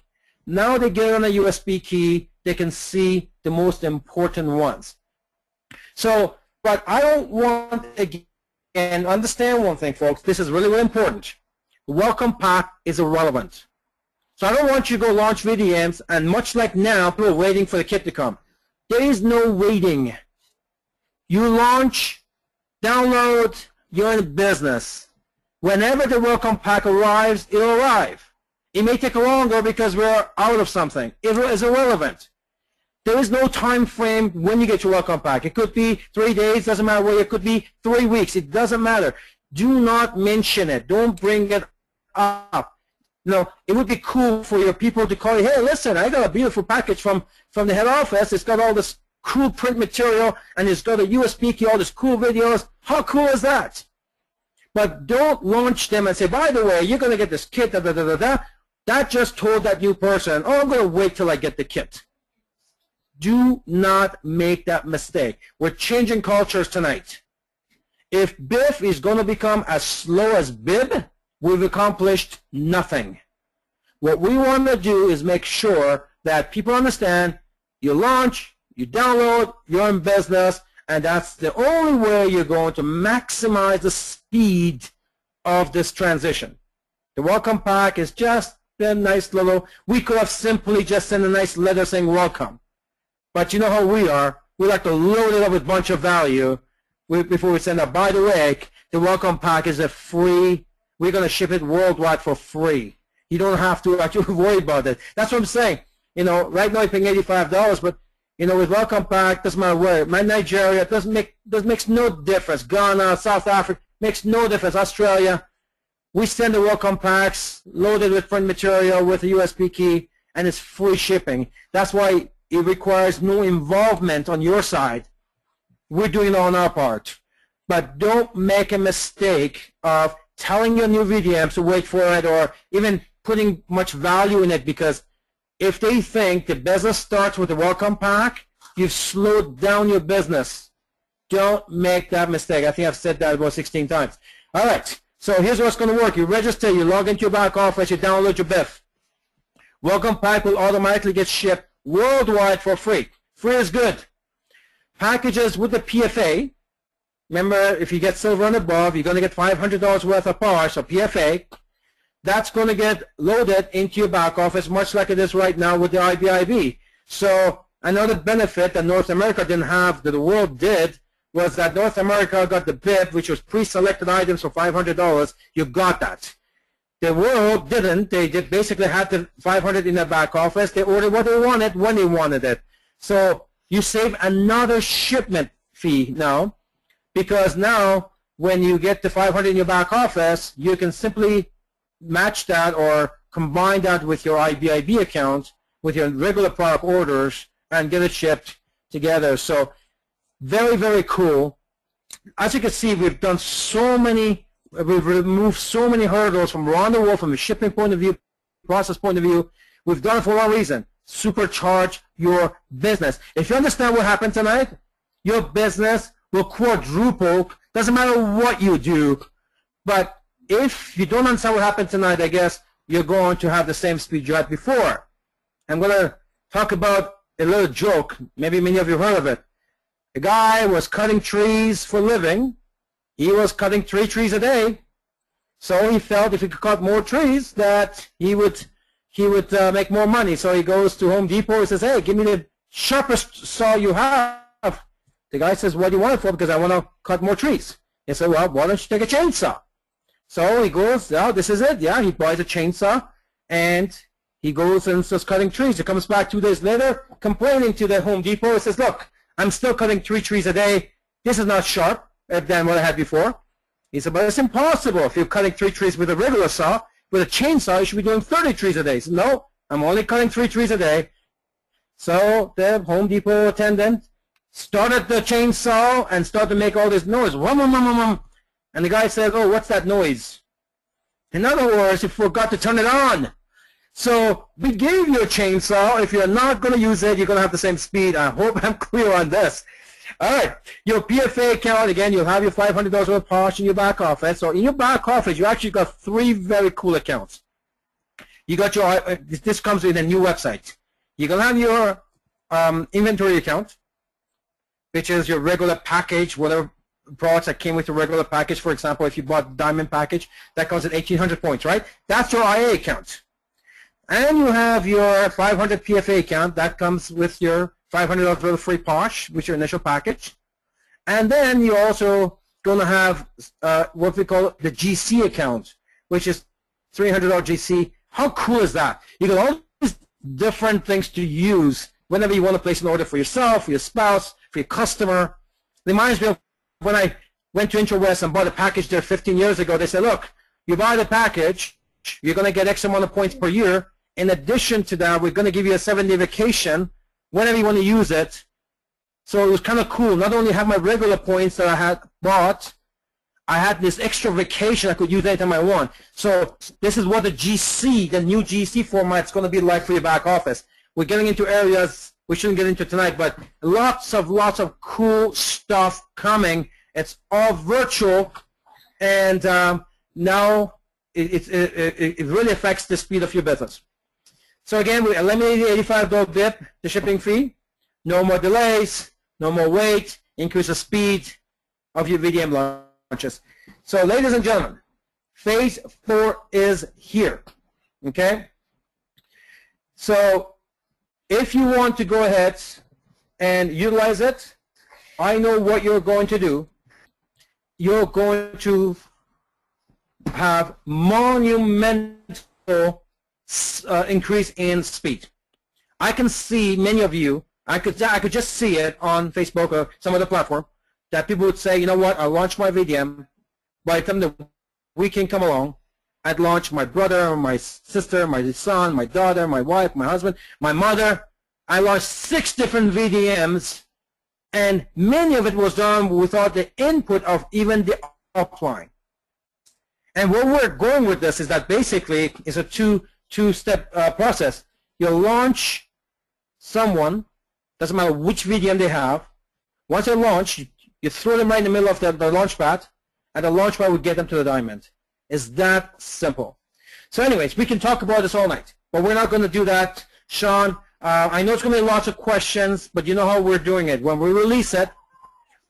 Now they get on a USB key, they can see the most important ones. So, but I don't want, again, understand one thing, folks, this is really, really important. The welcome pack is irrelevant. So I don't want you to go launch VDMs, and much like now, people are waiting for the kit to come. There is no waiting. You launch, download, you're in business. Whenever the welcome pack arrives, it'll arrive. It may take longer because we're out of something. It is irrelevant. There is no time frame when you get your welcome pack. It could be 3 days, doesn't matter where. It could be 3 weeks. It doesn't matter. Do not mention it. Don't bring it up. No, it would be cool for your people to call you, hey, listen, I got a beautiful package from the head office. It's got all this cool print material, and it's got a USB key, all these cool videos. How cool is that? But don't launch them and say, by the way, you're going to get this kit, da, da, da, da, da. That just told that new person, oh, I'm going to wait till I get the kit. Do not make that mistake. We're changing cultures tonight. If BIF is going to become as slow as BIB, we've accomplished nothing. What we want to do is make sure that people understand you launch, you download, you're in business, and that's the only way you're going to maximize the speed of this transition. The welcome pack is just a nice little, we could have simply just sent a nice letter saying welcome. But you know how we are. We like to load it up with a bunch of value before we send out. By the way, the welcome pack is a free, we're going to ship it worldwide for free. You don't have to actually worry about it. That's what I'm saying. You know, right now you're paying $85, but you know, with welcome pack, doesn't matter where. Nigeria makes no difference. Ghana, South Africa, makes no difference. Australia, we send the welcome packs loaded with print material with a USB key, and it's free shipping. That's why it requires no involvement on your side. We're doing it on our part. But don't make a mistake of telling your new VDMs to wait for it or even putting much value in it, because if they think the business starts with the welcome pack, you've slowed down your business. Don't make that mistake. I think I've said that about 16 times. All right, so here's what's going to work. You register, you log into your back office, you download your BIF. Welcome pack will automatically get shipped worldwide for free. Free is good. Packages with the PFA. Remember, if you get silver and above, you're going to get $500 worth of parts, so PFA. That's going to get loaded into your back office, much like it is right now with the IBIB. So another benefit that North America didn't have, that the world did, was that North America got the BIP, which was pre-selected items for $500. You got that. The world didn't. They basically had the $500 in their back office. They ordered what they wanted when they wanted it. So you save another shipment fee now, because now when you get the $500 in your back office, you can simply match that or combine that with your IBIB account, with your regular product orders, and get it shipped together. So very, very cool. As you can see, we've removed so many hurdles from around the world, from a shipping point of view, process point of view. We've done it for one reason: supercharge your business. If you understand what happened tonight, your business will quadruple. Doesn't matter what you do. But if you don't understand what happened tonight, I guess you're going to have the same speed you had before. I'm going to talk about a little joke. Maybe many of you heard of it. A guy was cutting trees for a living. He was cutting 3 trees a day. So he felt if he could cut more trees that he would make more money. So he goes to Home Depot and says, hey, give me the sharpest saw you have. The guy says, what do you want it for? Because I want to cut more trees. He said, well, why don't you take a chainsaw? So he goes, oh, this is it. Yeah, he buys a chainsaw, and he goes and starts cutting trees. He comes back 2 days later complaining to the Home Depot. He says, look, I'm still cutting 3 trees a day. This is not sharp than what I had before. He said, but it's impossible. If you're cutting 3 trees with a regular saw, with a chainsaw, you should be doing 30 trees a day. He said, no, I'm only cutting 3 trees a day. So the Home Depot attendant started the chainsaw and started to make all this noise. Wum, wum, wum, wum. And the guy says, oh, what's that noise? In other words, you forgot to turn it on. So we gave you a chainsaw. If you're not going to use it, you're going to have the same speed. I hope I'm clear on this. All right, your PFA account, again, you'll have your $500 worth of Posh in your back office. So in your back office, you actually got 3 very cool accounts. You got your, this comes with a new website. You're going to have your inventory account, which is your regular package, whatever products that came with your regular package. For example, if you bought Diamond package, that comes at 1,800 points, right? That's your IA account. And you have your 500 PFA account. That comes with your $500 worth of free Posh, with your initial package. And then you're also going to have what we call the GC account, which is $300 GC. How cool is that? You got all these different things to use whenever you want to place an order for yourself, for your spouse, for your customer. It reminds me of when I went to IntroWest and bought a package there 15 years ago. They said, look, you buy the package, you're going to get X amount of points per year. In addition to that, we're going to give you a 7-day vacation whenever you want to use it. So it was kind of cool. Not only have my regular points that I had bought, I had this extra vacation I could use anytime I want. So this is what the GC, the new GC format is going to be like for your back office. We're getting into areas we shouldn't get into tonight, but lots of cool stuff coming. It's all virtual, and now it really affects the speed of your business. So again, we eliminated the $85 dip, the shipping fee. No more delays, no more wait, increase the speed of your VDM launches. So ladies and gentlemen, phase 4 is here, okay? So if you want to go ahead and utilize it, I know what you're going to do. You're going to have monumental increase in speed. I can see many of you, I could just see it on Facebook or some other platform, that people would say, you know what, I'll launch my VDM. By the time the weekend come along, I'd launch my brother, my sister, my son, my daughter, my wife, my husband, my mother. I launched 6 different VDMs, and many of it was done without the input of even the upline. And where we're going with this is that basically it's a two-step process. You launch someone, doesn't matter which VDM they have. Once they're launched, you throw them right in the middle of the launch pad, and the launch pad will get them to the diamond. It's that simple. So anyways, we can talk about this all night, but we're not going to do that. Sean, I know it's going to be lots of questions, but you know how we're doing it. When we release it,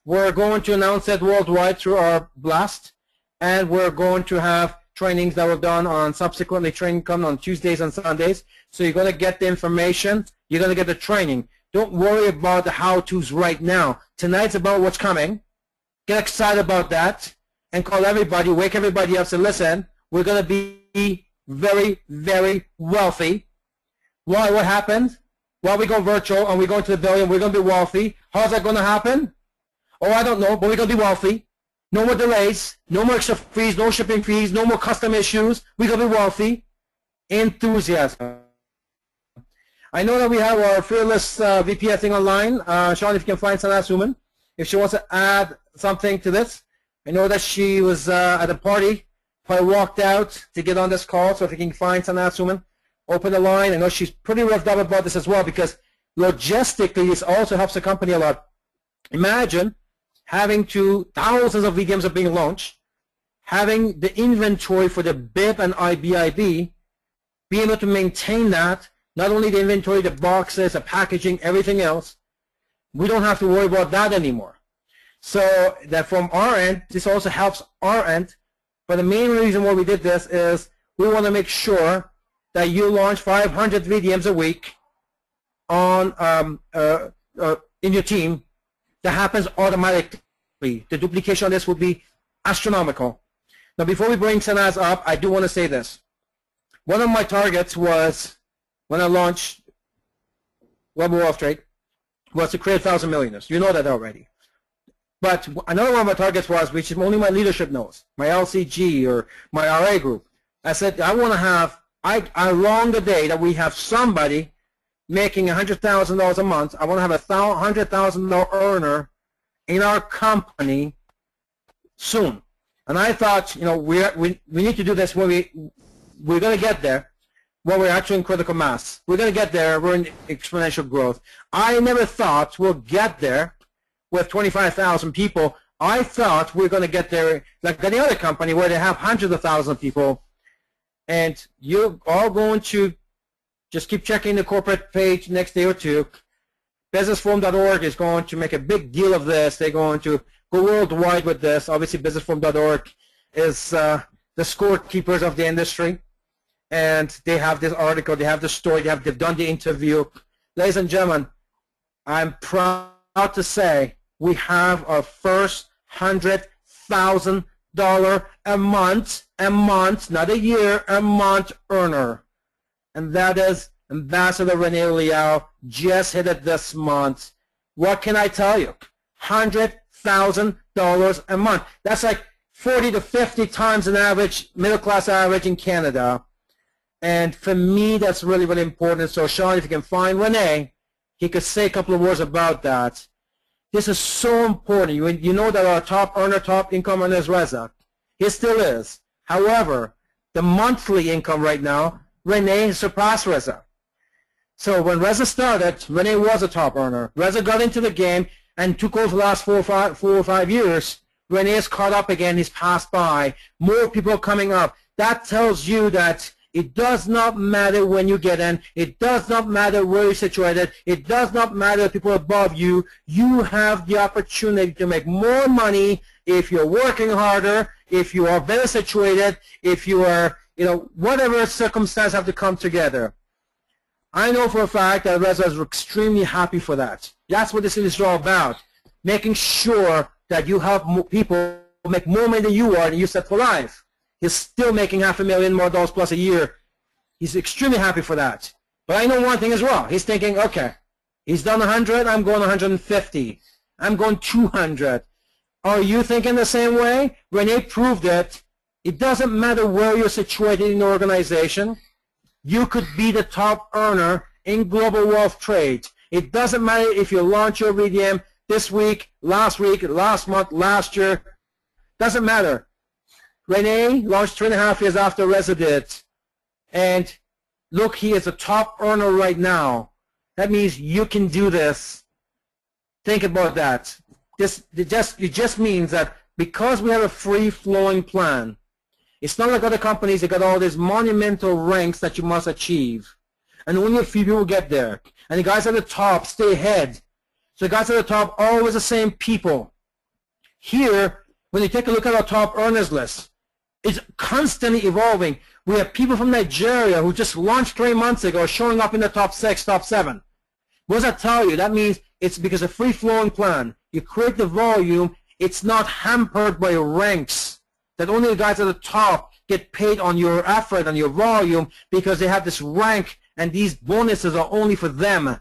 we're going to announce it worldwide through our blast, and we're going to have trainings that were done on subsequently training coming on Tuesdays and Sundays. So you're going to get the information. You're going to get the training. Don't worry about the how-tos right now. Tonight's about what's coming. Get excited about that and call everybody, wake everybody up, say, listen, we're going to be very, very wealthy. Why? What happened? Well, we go virtual and we go into the billion. We're going to be wealthy. How's that going to happen? Oh, I don't know, but we're going to be wealthy. No more delays, no more extra fees, no shipping fees, no more custom issues. We're going to be wealthy. Enthusiasm. I know that we have our fearless VP, I think, online. Sean, if you can find Sana Suman, if she wants to add something to this. I know that she was at a party, probably walked out to get on this call, so if you can find Sana Suman, open the line. I know she's pretty revved up about this as well, because logistically, this also helps the company a lot. Imagine having thousands of VDMs are being launched, having the inventory for the BIP and IBIB, being able to maintain that, not only the inventory, the boxes, the packaging, everything else. We don't have to worry about that anymore. So that from our end, this also helps our end. But the main reason why we did this is we want to make sure that you launch 500 VDMs a week on in your team. That happens automatically. The duplication on this will be astronomical. Now, before we bring Sanaz up, I do want to say this. One of my targets was, when I launched Global Wealth Trade, was to create 1,000 millionaires. You know that already. But another one of my targets was, which only my leadership knows, my LCG or my RA group. I said, I want to have, along the day that we have somebody making $100,000 a month, I want to have a $100,000 earner in our company soon. And I thought, you know, we need to do this when we're going to get there, when we're actually in critical mass. We're going to get there. We're in exponential growth. I never thought we'll get there with 25,000 people. I thought we're going to get there like any other company where they have hundreds of thousands of people. And you're all going to just keep checking the corporate page next day or two. Businessforum.org is going to make a big deal of this. They're going to go worldwide with this. Obviously, businessforum.org is the scorekeepers of the industry. And they have this article, they have the story, they've done the interview. Ladies and gentlemen, I'm proud to say we have our first $100,000 a month, not a year, a month earner. And that is Ambassador Rene Liao, just hit it this month. What can I tell you? $100,000 a month. That's like 40 to 50 times an average, middle class average in Canada. And for me, that's really, really important. So Sean, if you can find Rene, he could say a couple of words about that. This is so important. You know that our top earner, top income earner is Reza. He still is. However, the monthly income right now, Rene has surpassed Reza. So when Reza started, Rene was a top earner. Reza got into the game and took over the last 4 or 5 years. Rene is caught up again. He's passed by. More people are coming up. That tells you that it does not matter when you get in. It does not matter where you're situated. It does not matter if people above you. You have the opportunity to make more money if you're working harder, if you are better situated, if you are, whatever circumstance have to come together. I know for a fact that Reza is extremely happy for that. That's what this is all about, making sure that you help people make more money than you are and you set for life. He's still making $500,000 more dollars plus a year. He's extremely happy for that. But I know one thing as well. He's thinking, okay, he's done 100, I'm going 150. I'm going 200. Are you thinking the same way? Rene proved it. It doesn't matter where you're situated in the organization. You could be the top earner in global wealth trade. It doesn't matter if you launch your VDM this week, last month, last year. Doesn't matter. Rene launched 3.5 years after Reza did. And look, he is a top earner right now. That means you can do this. Think about that. It just means that because we have a free-flowing plan, it's not like other companies that got all these monumental ranks that you must achieve. And only a few people get there. And the guys at the top stay ahead. So the guys at the top are always the same people. Here, when you take a look at our top earners list, it's constantly evolving. We have people from Nigeria who just launched 3 months ago showing up in the top 6, top 7. What does that tell you? That means it's because of a free-flowing plan. You create the volume. It's not hampered by ranks. That only the guys at the top get paid on your effort, on your volume, because they have this rank, and these bonuses are only for them.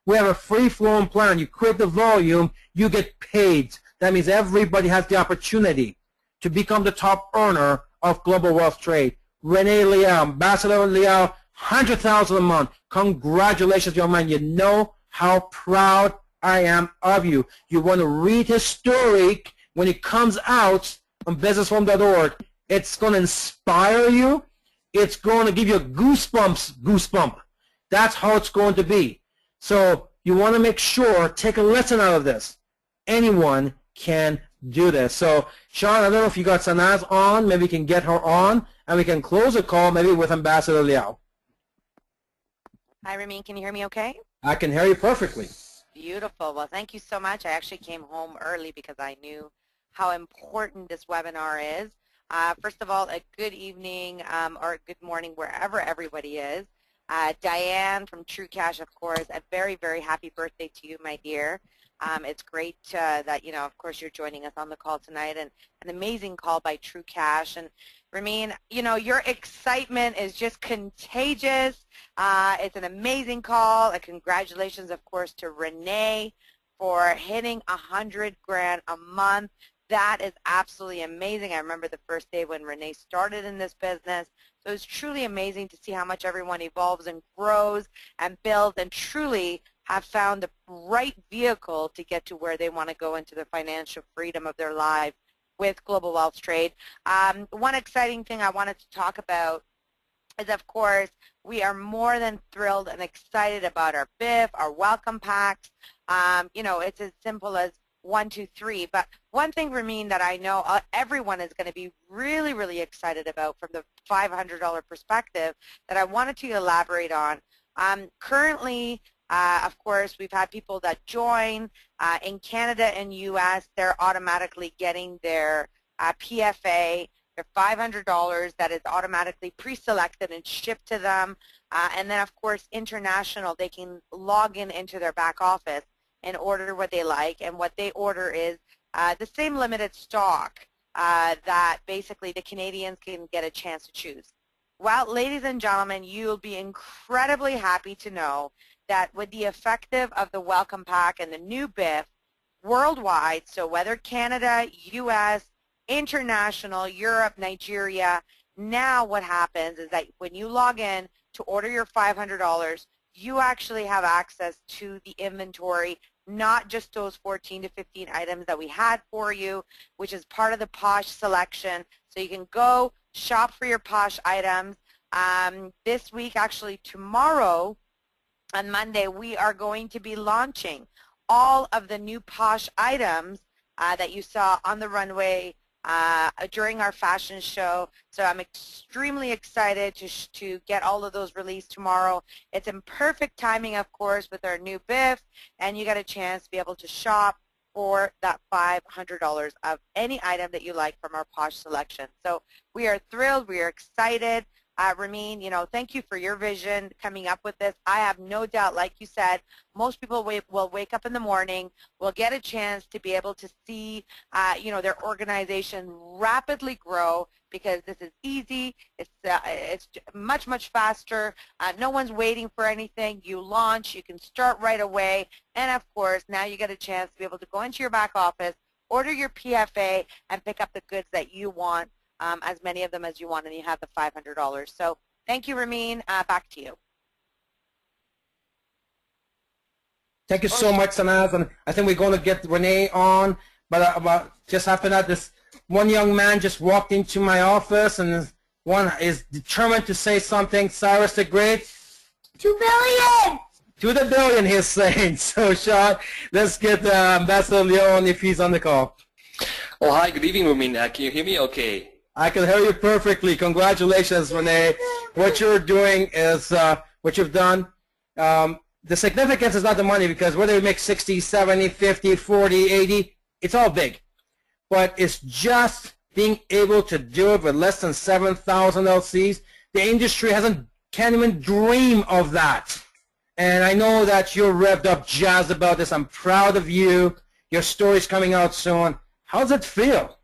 We have a free-flowing plan. You create the volume, you get paid. That means everybody has the opportunity to become the top earner of global wealth trade. Rene Liao, Ambassador Liao, $100,000 a month. Congratulations, young man. You know how proud I am of you. You want to read his story when it comes out on businessforum.org. It's going to inspire you. It's going to give you a goosebump. That's how it's going to be. So you want to make sure, take a lesson out of this. Anyone can do this. So, Sean, I don't know if you got Sanaz on. Maybe we can get her on, and we can close the call maybe with Ambassador Liao. Hi, Ramin. Can you hear me okay? I can hear you perfectly. Beautiful. Well, thank you so much. I actually came home early because I knew how important this webinar is. First of all, a good evening or good morning wherever everybody is. Diane from True Cash, of course, a very, very happy birthday to you, my dear. It's great that, you know, of course, you're joining us on the call tonight, and an amazing call by True Cash. And Ramin, you know, your excitement is just contagious. It's an amazing call. Congratulations, of course, to Renee for hitting 100 grand a month. That is absolutely amazing. I remember the first day when Renee started in this business. So it's truly amazing to see how much everyone evolves and grows and builds and truly have found the right vehicle to get to where they want to go into the financial freedom of their lives with Global Wealth Trade. One exciting thing I wanted to talk about is, of course, we are more than thrilled and excited about our BIF, our welcome packs. You know, it's as simple as 1, 2, 3. But one thing, Ramin, that I know everyone is going to be really, really excited about from the $500 perspective that I wanted to elaborate on. Currently, of course, we've had people that join. In Canada and U.S., they're automatically getting their PFA, their $500 that is automatically pre-selected and shipped to them. And then, of course, international, they can log in into their back office and order what they like. And what they order is the same limited stock that basically the Canadians can get a chance to choose. Well, ladies and gentlemen, you'll be incredibly happy to know that with the effective of the welcome pack and the new BIF worldwide, so whether Canada, U.S., international, Europe, Nigeria, now what happens is that when you log in to order your $500, you actually have access to the inventory, not just those 14 to 15 items that we had for you, which is part of the POSH selection. So you can go shop for your POSH items. This week, actually tomorrow, on Monday, we are going to be launching all of the new POSH items that you saw on the runway during our fashion show. So I'm extremely excited to get all of those released tomorrow. It's in perfect timing, of course, with our new BIF, and you get a chance to be able to shop for that $500 of any item that you like from our POSH selection. So we are thrilled. We are excited. Ramin, you know, thank you for your vision coming up with this. I have no doubt, like you said, most people will wake up in the morning, will get a chance to be able to see, you know, their organization rapidly grow because this is easy. It's much, much faster. No one's waiting for anything. You launch. You can start right away. And, of course, now you get a chance to be able to go into your back office, order your PFA, and pick up the goods that you want. As many of them as you want, and you have the $500. So thank you, Ramin. Back to you. Thank you so much, Sanaz. And I think we're going to get Renee on. But just after that, this one young man just walked into my office, and one is determined to say something. Cyrus the Great. 2 billion! To the billion, he's saying. So, Sean, let's get Ambassador Leon if he's on the call. Oh, hi. Good evening, Ramin. Can you hear me okay? I can hear you perfectly. Congratulations, Renee. What you're doing is what you've done. The significance is not the money, because whether you make 60, 70, 50, 40, 80, it's all big. But it's just being able to do it with less than 7,000 LCs. The industry can't even dream of that. And I know that you're revved up, jazzed about this. I'm proud of you. Your story's coming out soon. How does it feel?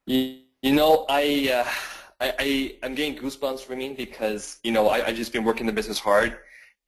You know, I'm getting goosebumps for me because, you know, I just been working the business hard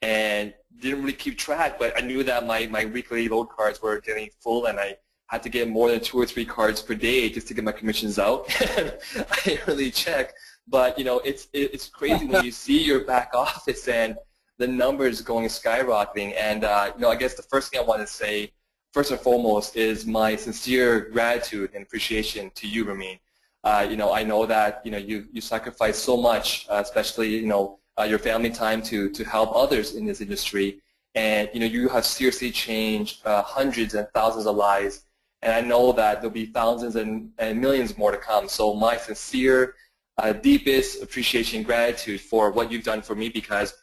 and didn't really keep track, but I knew that my weekly load cards were getting full, and I had to get more than 2 or 3 cards per day just to get my commissions out. I didn't really check, But it's crazy when you see your back office and the numbers going skyrocketing. And I guess the first thing I want to say, first and foremost, is my sincere gratitude and appreciation to you, Ramin. I know that you sacrifice so much, especially your family time to help others in this industry, and you have seriously changed hundreds and thousands of lives. And I know that there'll be thousands and millions more to come. So my sincere, deepest appreciation and gratitude for what you've done for me, because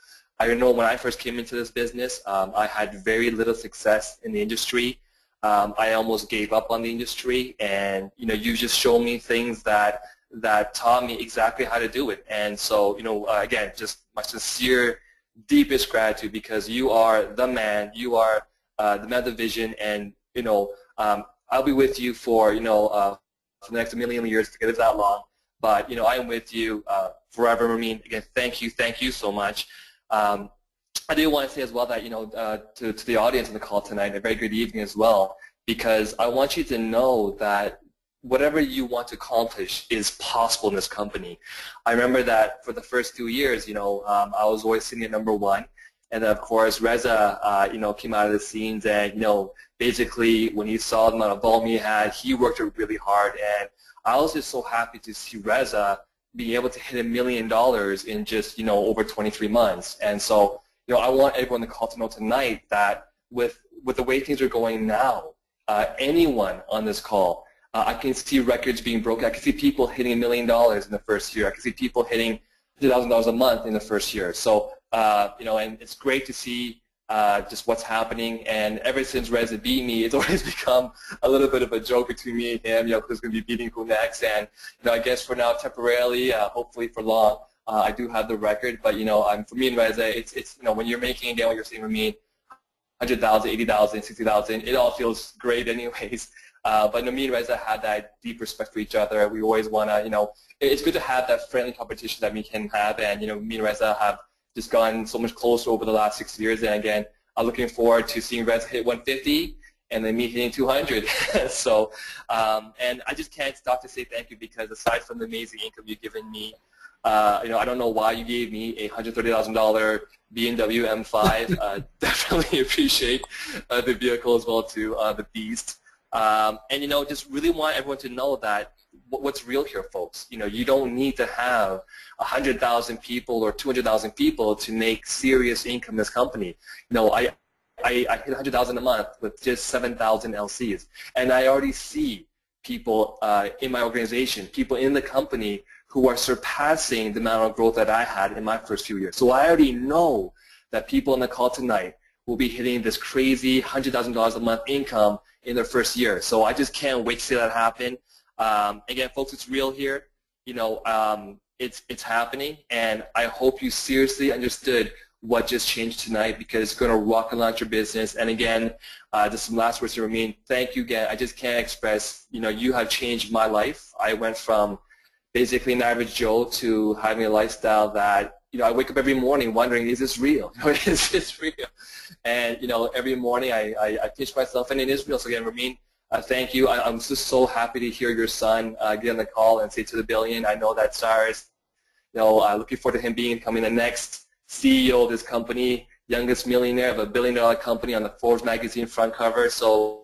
I know when I first came into this business, I had very little success in the industry. I almost gave up on the industry, and you just showed me things that taught me exactly how to do it. And so again, just my sincere, deepest gratitude, because you are the man. You are the man of the vision, and I'll be with you for the next million years, to get it that long. But I am with you forever, Ramin. Again, thank you so much. I do want to say as well that to the audience on the call tonight, a very good evening as well, because I want you to know that whatever you want to accomplish is possible in this company. I remember that for the first 2 years, I was always sitting at number one. And then, of course, Reza, came out of the scenes, and, basically when he saw the amount of volume he had, he worked really hard. And I was just so happy to see Reza be able to hit $1 million in just, over 23 months. And so, I want everyone to call to know tonight that with the way things are going now, anyone on this call, I can see records being broken. I can see people hitting $1 million in the first year. I can see people hitting $100,000 a month in the first year. So, and it's great to see just what's happening. And ever since Reza beat me, it's always become a little bit of a joke between me and him, who's going to be beating who next. And, I guess for now, temporarily, hopefully for long, I do have the record. But, for me and Reza, it's when you're making, again, what you're saying with me, 100,000, 80,000, 60,000, it all feels great anyways. But me and Reza had that deep respect for each other. We always want to, it's good to have that friendly competition that we can have. And, me and Reza have just gotten so much closer over the last 6 years. And again, I'm looking forward to seeing Reza hit 150 and then me hitting 200. So, and I just can't stop to say thank you, because aside from the amazing income you've given me, I don't know why you gave me a $130,000 BMW M5. Definitely appreciate the vehicle as well too, the Beast. And just really want everyone to know that what's real here, folks. You don't need to have 100,000 people or 200,000 people to make serious income in this company. I hit 100,000 a month with just 7,000 LCs, and I already see people in my organization, people in the company who are surpassing the amount of growth that I had in my first few years. So I already know that people on the call tonight will be hitting this crazy $100,000 a month income in their first year. So I just can't wait to see that happen. Again, folks, it's real here. It's happening, and I hope you seriously understood what just changed tonight, because it's going to rock and launch your business. And again, just some last words to Ramin. Thank you again. I just can't express, you have changed my life. I went from basically an average Joe to having a lifestyle that, I wake up every morning wondering, is this real? Is this real? And, every morning I pinch myself, and it is real. So again, Ramin, thank you. I'm just so happy to hear your son get on the call and say to the billion. I know that SARS, looking forward to him becoming the next CEO of this company, youngest millionaire of a $1 billion company on the Forbes magazine front cover. So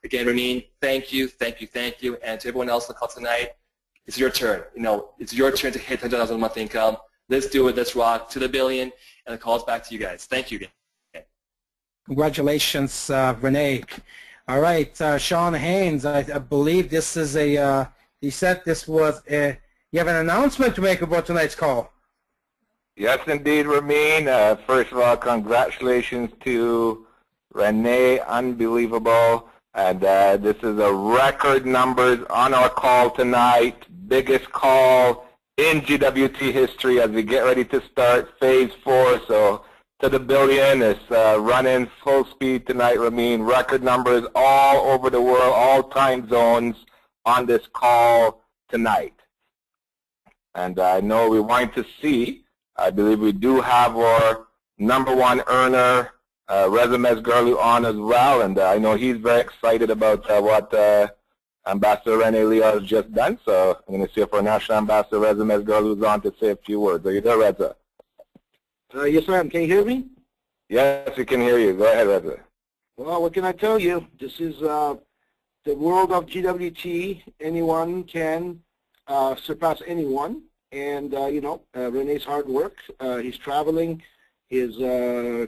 again, Ramin, thank you. And to everyone else on the call tonight, it's your turn. It's your turn to hit $100,000 a month income. Let's do it. Let's rock to the billion. And the call's back to you guys. Thank you again. Congratulations, Renee. All right, Sean Haynes, I believe this is you said this was you have an announcement to make about tonight's call. Yes, indeed, Ramin. First of all, congratulations to Renee. Unbelievable. And this is a record numbers on our call tonight. Biggest call in GWT history as we get ready to start phase 4. So to the billion, it's running full speed tonight, Ramin. Record numbers all over the world, all time zones on this call tonight. And I know we want to see, I believe we do have our #1 earner, Ramin Mesgarlou, on as well. And I know he's very excited about what Ambassador Rene Leon is just done, so I'm going to see if our National Ambassador Ramin Mesgarlou is on to say a few words. Are you there, Reza? Yes, ma'am. Can you hear me? Yes, we can hear you. Go ahead, Reza. Well, what can I tell you? This is the world of GWT. Anyone can surpass anyone. And, Rene's hard work, his traveling, his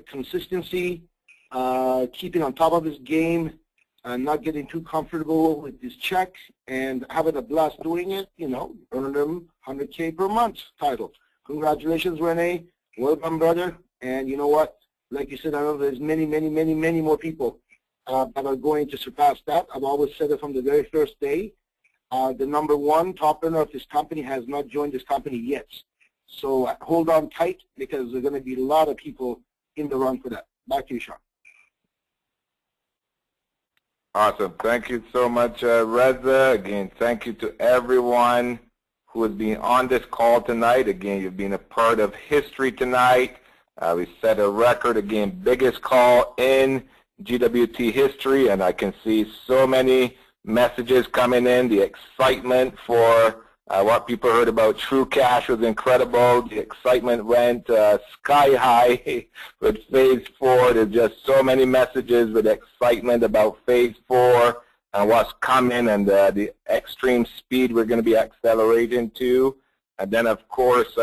consistency, keeping on top of his game, not getting too comfortable with his check, and having a blast doing it, earned him $100K per month title. Congratulations, Rene. Well done, brother. And you know what? Like you said, I know there's many, many, many, many more people that are going to surpass that. I've always said it from the very first day. The number one top earner of this company has not joined this company yet. So hold on tight, because there's going to be a lot of people in the run for that. Back to you, Sean. Awesome. Thank you so much, Reza. Again, thank you to everyone who has been on this call tonight. Again, you've been a part of history tonight. We set a record, again, biggest call in GWT history, and I can see so many messages coming in. The excitement for what people heard about True Cash was incredible. The excitement went sky high with Phase 4. There's just so many messages with excitement about Phase 4 and what's coming, and the extreme speed we're going to be accelerating to. And then, of course,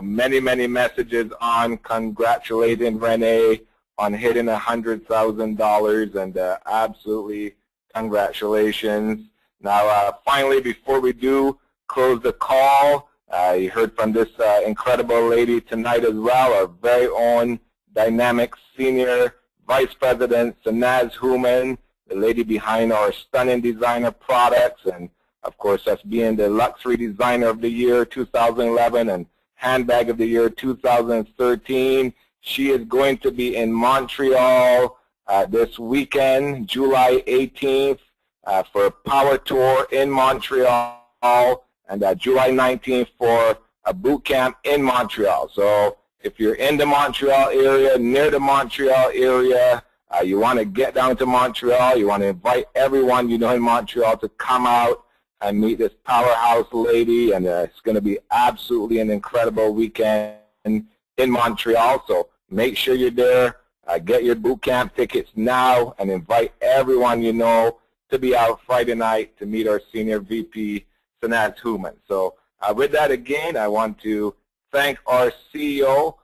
many, many messages on congratulating Rene on hitting $100,000, and absolutely congratulations. Now, finally, before we do close the call, you heard from this incredible lady tonight as well, our very own dynamic senior vice president, Sanaz Human, the lady behind our stunning designer products, and of course us being the luxury designer of the year 2011 and handbag of the year 2013. She is going to be in Montreal this weekend, July 18th, for a power tour in Montreal, and July 19th for a boot camp in Montreal. So if you're in the Montreal area, near the Montreal area, you want to get down to Montreal, you want to invite everyone you know in Montreal to come out and meet this powerhouse lady, and it's going to be absolutely an incredible weekend in Montreal. So make sure you're there, get your boot camp tickets now, and invite everyone you know to be out Friday night to meet our Senior VP, Sanaz Human. So with that, again, I want to thank our CEO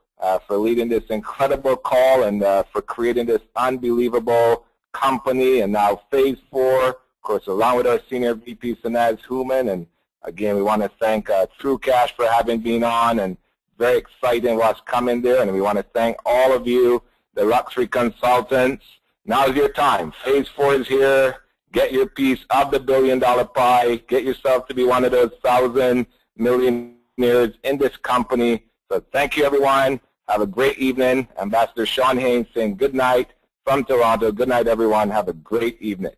for leading this incredible call and for creating this unbelievable company, and now Phase 4, of course, along with our Senior VP, Sanaz Human. And again, we want to thank True Cash for having been on, and very exciting what's coming there. And we want to thank all of you, the luxury consultants. Now's your time. Phase 4 is here. Get your piece of the billion-dollar pie. Get yourself to be one of those 1,000 millionaires in this company. So thank you, everyone. Have a great evening. Ambassador Sean Haynes saying good night from Toronto. Good night, everyone. Have a great evening.